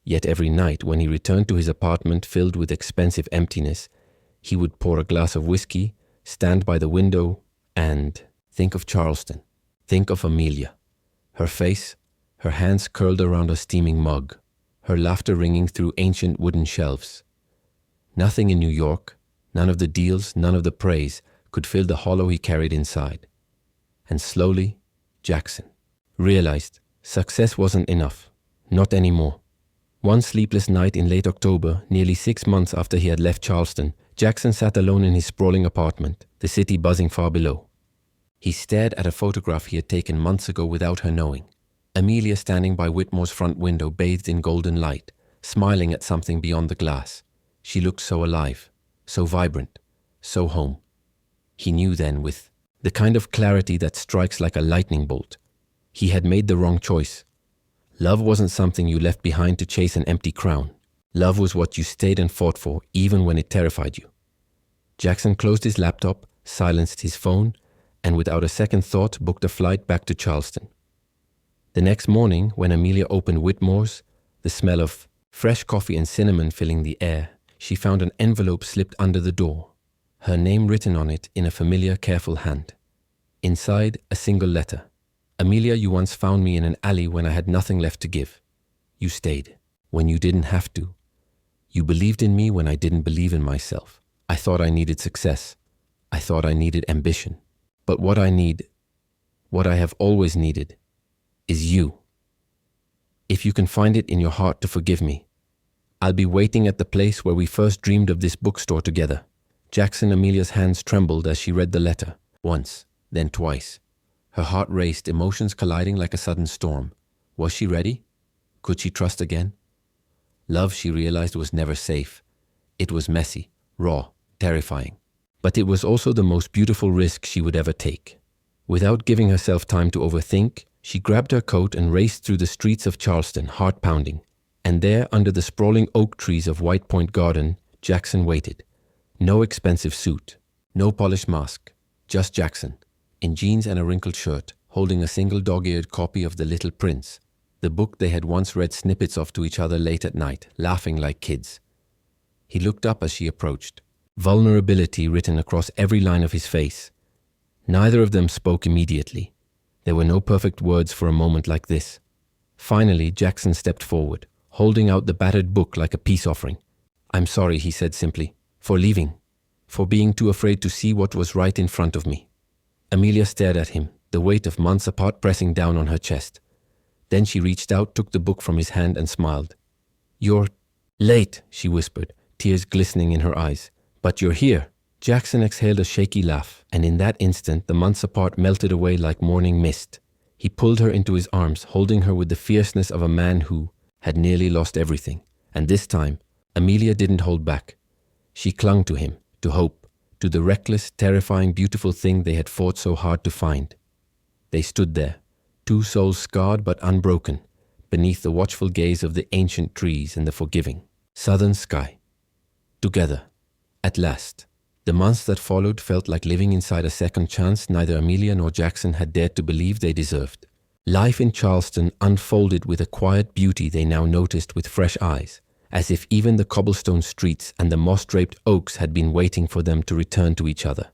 Yet every night, when he returned to his apartment filled with expensive emptiness, he would pour a glass of whiskey, stand by the window, and think of Charleston. Think of Amelia. Her face, her hands curled around a steaming mug, her laughter ringing through ancient wooden shelves. Nothing in New York, none of the deals, none of the praise, could fill the hollow he carried inside. And slowly, Jackson realized success wasn't enough. Not anymore. One sleepless night in late October, nearly 6 months after he had left Charleston, Jackson sat alone in his sprawling apartment, the city buzzing far below. He stared at a photograph he had taken months ago without her knowing. Amelia standing by Whitmore's front window, bathed in golden light, smiling at something beyond the glass. She looked so alive, so vibrant, so home. He knew then, with the kind of clarity that strikes like a lightning bolt, he had made the wrong choice. Love wasn't something you left behind to chase an empty crown. Love was what you stayed and fought for, even when it terrified you. Jackson closed his laptop, silenced his phone, and without a second thought booked a flight back to Charleston. The next morning, when Amelia opened Whitmore's, the smell of fresh coffee and cinnamon filling the air, she found an envelope slipped under the door, her name written on it in a familiar, careful hand. Inside, a single letter. Amelia, you once found me in an alley when I had nothing left to give. You stayed when you didn't have to. You believed in me when I didn't believe in myself. I thought I needed success. I thought I needed ambition. But what I need, what I have always needed, is you. If you can find it in your heart to forgive me, I'll be waiting at the place where we first dreamed of this bookstore together. Jackson Amelia's hands trembled as she read the letter, once, then twice. Her heart raced, emotions colliding like a sudden storm. Was she ready? Could she trust again? Love, she realized, was never safe. It was messy, raw, terrifying. But it was also the most beautiful risk she would ever take. Without giving herself time to overthink, she grabbed her coat and raced through the streets of Charleston, heart pounding. And there, under the sprawling oak trees of White Point Garden, Jackson waited. No expensive suit, no polished mask, just Jackson, in jeans and a wrinkled shirt, holding a single dog-eared copy of The Little Prince, the book they had once read snippets of to each other late at night, laughing like kids. He looked up as she approached, vulnerability written across every line of his face. Neither of them spoke immediately. There were no perfect words for a moment like this. Finally, Jackson stepped forward, holding out the battered book like a peace offering. I'm sorry, he said simply, for leaving, for being too afraid to see what was right in front of me. Amelia stared at him, the weight of months apart pressing down on her chest. Then she reached out, took the book from his hand and smiled. You're late, she whispered, tears glistening in her eyes. But you're here. Jackson exhaled a shaky laugh, and in that instant the months apart melted away like morning mist. He pulled her into his arms, holding her with the fierceness of a man who had nearly lost everything. And this time, Amelia didn't hold back. She clung to him, to hope, to the reckless, terrifying, beautiful thing they had fought so hard to find. They stood there, two souls scarred but unbroken, beneath the watchful gaze of the ancient trees and the forgiving southern sky. Together, at last. The months that followed felt like living inside a second chance neither Amelia nor Jackson had dared to believe they deserved. Life in Charleston unfolded with a quiet beauty they now noticed with fresh eyes, as if even the cobblestone streets and the moss-draped oaks had been waiting for them to return to each other.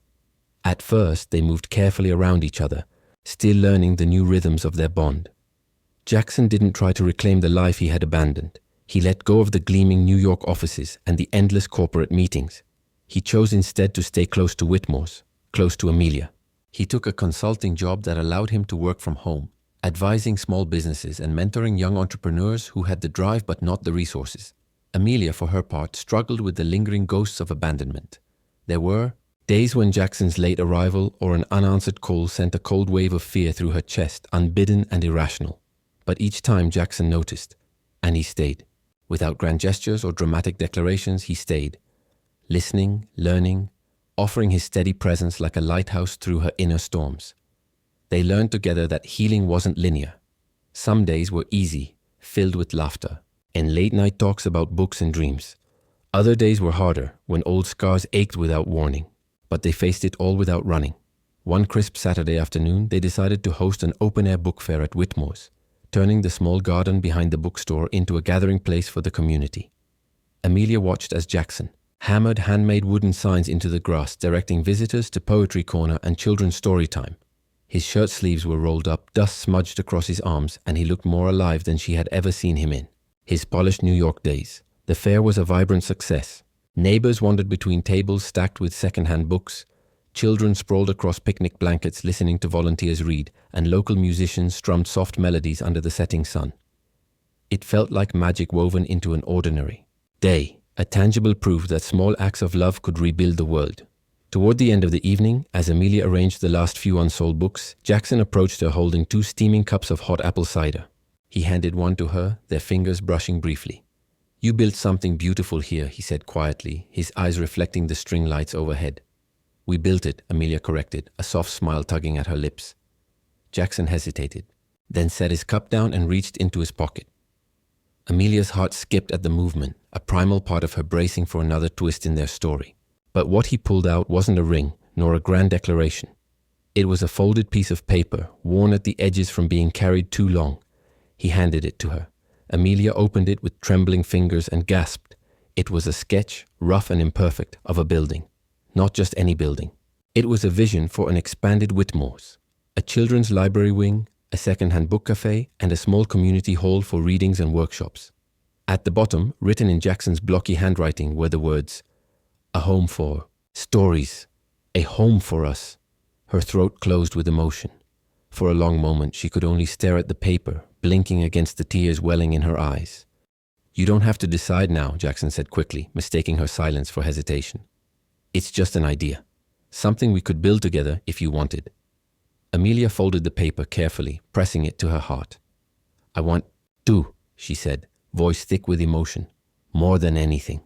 At first, they moved carefully around each other, still learning the new rhythms of their bond. Jackson didn't try to reclaim the life he had abandoned. He let go of the gleaming New York offices and the endless corporate meetings. He chose instead to stay close to Whitmore's, close to Amelia. He took a consulting job that allowed him to work from home, advising small businesses and mentoring young entrepreneurs who had the drive but not the resources. Amelia, for her part, struggled with the lingering ghosts of abandonment. There were days when Jackson's late arrival or an unanswered call sent a cold wave of fear through her chest, unbidden and irrational. But each time Jackson noticed, and he stayed. Without grand gestures or dramatic declarations, he stayed, listening, learning, offering his steady presence like a lighthouse through her inner storms. They learned together that healing wasn't linear. Some days were easy, filled with laughter, and late-night talks about books and dreams. Other days were harder, when old scars ached without warning. But they faced it all without running. One crisp Saturday afternoon, they decided to host an open-air book fair at Whitmore's, turning the small garden behind the bookstore into a gathering place for the community. Amelia watched as Jackson hammered handmade wooden signs into the grass, directing visitors to Poetry Corner and Children's Story Time. His shirt sleeves were rolled up, dust smudged across his arms, and he looked more alive than she had ever seen him in his polished New York days. The fair was a vibrant success. Neighbors wandered between tables stacked with second-hand books, children sprawled across picnic blankets listening to volunteers read, and local musicians strummed soft melodies under the setting sun. It felt like magic woven into an ordinary day, a tangible proof that small acts of love could rebuild the world. Toward the end of the evening, as Amelia arranged the last few unsold books, Jackson approached her holding 2 steaming cups of hot apple cider. He handed one to her, their fingers brushing briefly. "You built something beautiful here," he said quietly, his eyes reflecting the string lights overhead. "We built it," Amelia corrected, a soft smile tugging at her lips. Jackson hesitated, then set his cup down and reached into his pocket. Amelia's heart skipped at the movement, a primal part of her bracing for another twist in their story. But what he pulled out wasn't a ring, nor a grand declaration. It was a folded piece of paper, worn at the edges from being carried too long. He handed it to her. Amelia opened it with trembling fingers and gasped. It was a sketch, rough and imperfect, of a building. Not just any building. It was a vision for an expanded Whitmore's. A children's library wing, a second-hand book cafe, and a small community hall for readings and workshops. At the bottom, written in Jackson's blocky handwriting, were the words, "A home for stories. A home for us." Her throat closed with emotion. For a long moment, she could only stare at the paper, blinking against the tears welling in her eyes. "You don't have to decide now," Jackson said quickly, mistaking her silence for hesitation. "It's just an idea. Something we could build together if you wanted." Amelia folded the paper carefully, pressing it to her heart. "I want to," she said, voice thick with emotion, "more than anything."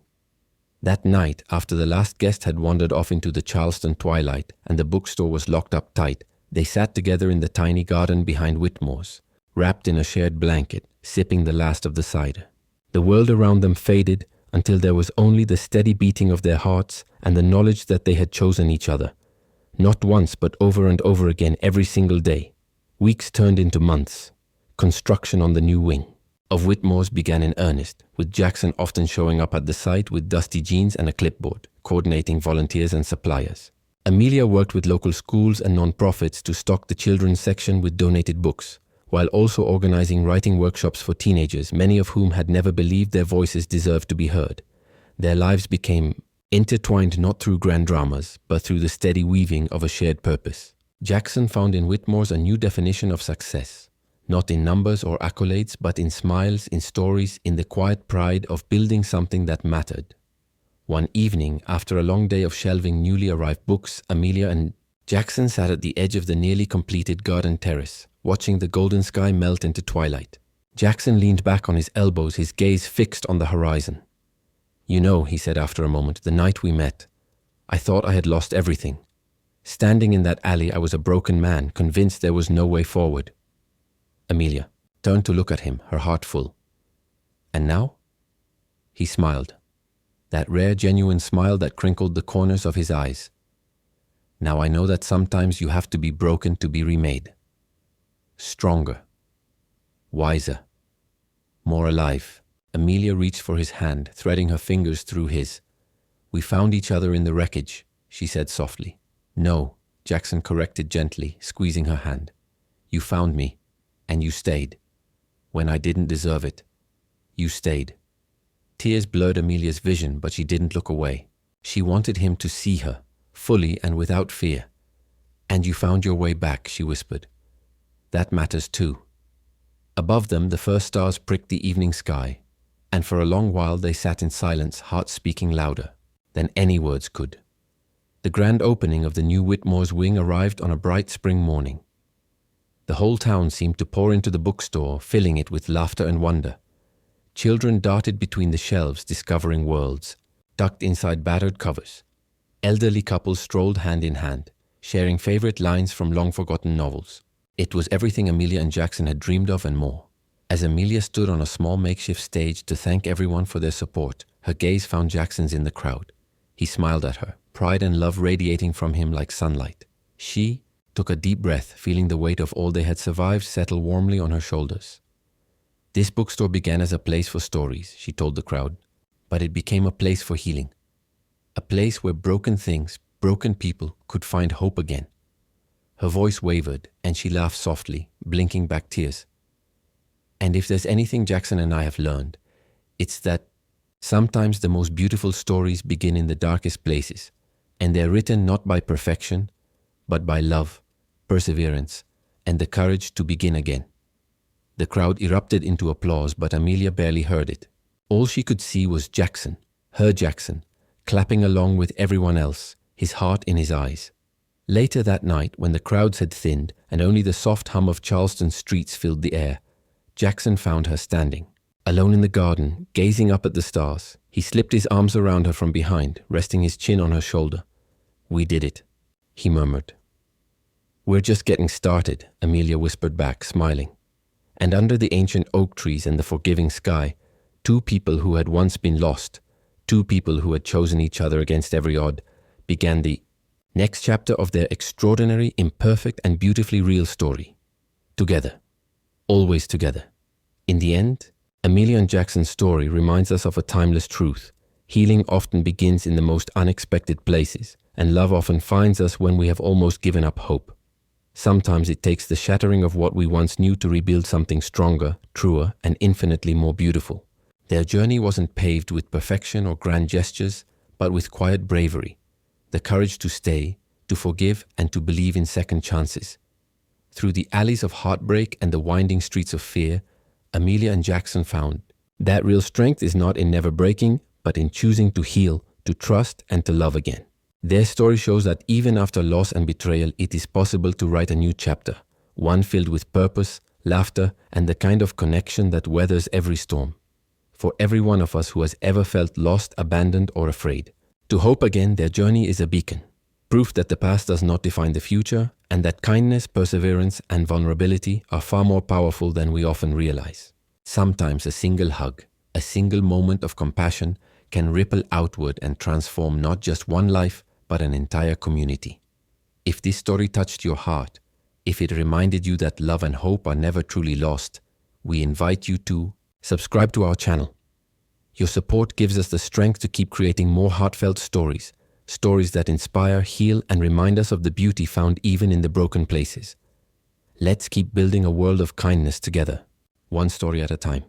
That night, after the last guest had wandered off into the Charleston twilight and the bookstore was locked up tight, they sat together in the tiny garden behind Whitmore's, wrapped in a shared blanket, sipping the last of the cider. The world around them faded until there was only the steady beating of their hearts and the knowledge that they had chosen each other. Not once, but over and over again every single day. Weeks turned into months. Construction on the new wing of Whitmore's began in earnest, with Jackson often showing up at the site with dusty jeans and a clipboard, coordinating volunteers and suppliers. Amelia worked with local schools and non-profits to stock the children's section with donated books, while also organizing writing workshops for teenagers, many of whom had never believed their voices deserved to be heard. Their lives became intertwined not through grand dramas, but through the steady weaving of a shared purpose. Jackson found in Whitmore's a new definition of success, not in numbers or accolades, but in smiles, in stories, in the quiet pride of building something that mattered. One evening, after a long day of shelving newly arrived books, Amelia and Jackson sat at the edge of the nearly completed garden terrace, watching the golden sky melt into twilight. Jackson leaned back on his elbows, his gaze fixed on the horizon. "You know," he said after a moment, "the night we met, I thought I had lost everything. Standing in that alley, I was a broken man, convinced there was no way forward." Amelia turned to look at him, her heart full. "And now?" He smiled, that rare, genuine smile that crinkled the corners of his eyes. "Now I know that sometimes you have to be broken to be remade. Stronger, wiser, more alive." Amelia reached for his hand, threading her fingers through his. "We found each other in the wreckage," she said softly. "No," Jackson corrected gently, squeezing her hand. "You found me, and you stayed. When I didn't deserve it, you stayed." Tears blurred Amelia's vision, but she didn't look away. She wanted him to see her, fully and without fear. "And you found your way back," she whispered. "That matters too." Above them, the first stars pricked the evening sky, and for a long while they sat in silence, hearts speaking louder than any words could. The grand opening of the new Whitmore's wing arrived on a bright spring morning. The whole town seemed to pour into the bookstore, filling it with laughter and wonder. Children darted between the shelves, discovering worlds, tucked inside battered covers. Elderly couples strolled hand in hand, sharing favorite lines from long-forgotten novels. It was everything Amelia and Jackson had dreamed of and more. As Amelia stood on a small makeshift stage to thank everyone for their support, her gaze found Jackson's in the crowd. He smiled at her, pride and love radiating from him like sunlight. She took a deep breath, feeling the weight of all they had survived settle warmly on her shoulders. "This bookstore began as a place for stories," she told the crowd, "but it became a place for healing. A place where broken things, broken people could find hope again." Her voice wavered, and she laughed softly, blinking back tears. "And if there's anything Jackson and I have learned, it's that sometimes the most beautiful stories begin in the darkest places, and they're written not by perfection, but by love, perseverance, and the courage to begin again." The crowd erupted into applause, but Amelia barely heard it. All she could see was Jackson, her Jackson, clapping along with everyone else, his heart in his eyes. Later that night, when the crowds had thinned and only the soft hum of Charleston's streets filled the air, Jackson found her standing, alone in the garden, gazing up at the stars. He slipped his arms around her from behind, resting his chin on her shoulder. "We did it," he murmured. "We're just getting started," Amelia whispered back, smiling. And under the ancient oak trees and the forgiving sky, two people who had once been lost, two people who had chosen each other against every odd, began the next chapter of their extraordinary, imperfect, and beautifully real story. Together. Always together. In the end, Amelia and Jackson's story reminds us of a timeless truth. Healing often begins in the most unexpected places, and love often finds us when we have almost given up hope. Sometimes it takes the shattering of what we once knew to rebuild something stronger, truer, and infinitely more beautiful. Their journey wasn't paved with perfection or grand gestures, but with quiet bravery, the courage to stay, to forgive, and to believe in second chances. Through the alleys of heartbreak and the winding streets of fear, Amelia and Jackson found that real strength is not in never breaking, but in choosing to heal, to trust, and to love again. Their story shows that even after loss and betrayal, it is possible to write a new chapter, one filled with purpose, laughter, and the kind of connection that weathers every storm. For every one of us who has ever felt lost, abandoned, or afraid, to hope again, their journey is a beacon, proof that the past does not define the future, and that kindness, perseverance, and vulnerability are far more powerful than we often realize. Sometimes a single hug, a single moment of compassion can ripple outward and transform not just one life, but an entire community. If this story touched your heart, if it reminded you that love and hope are never truly lost, we invite you to subscribe to our channel. Your support gives us the strength to keep creating more heartfelt stories, stories that inspire, heal, and remind us of the beauty found even in the broken places. Let's keep building a world of kindness together, one story at a time.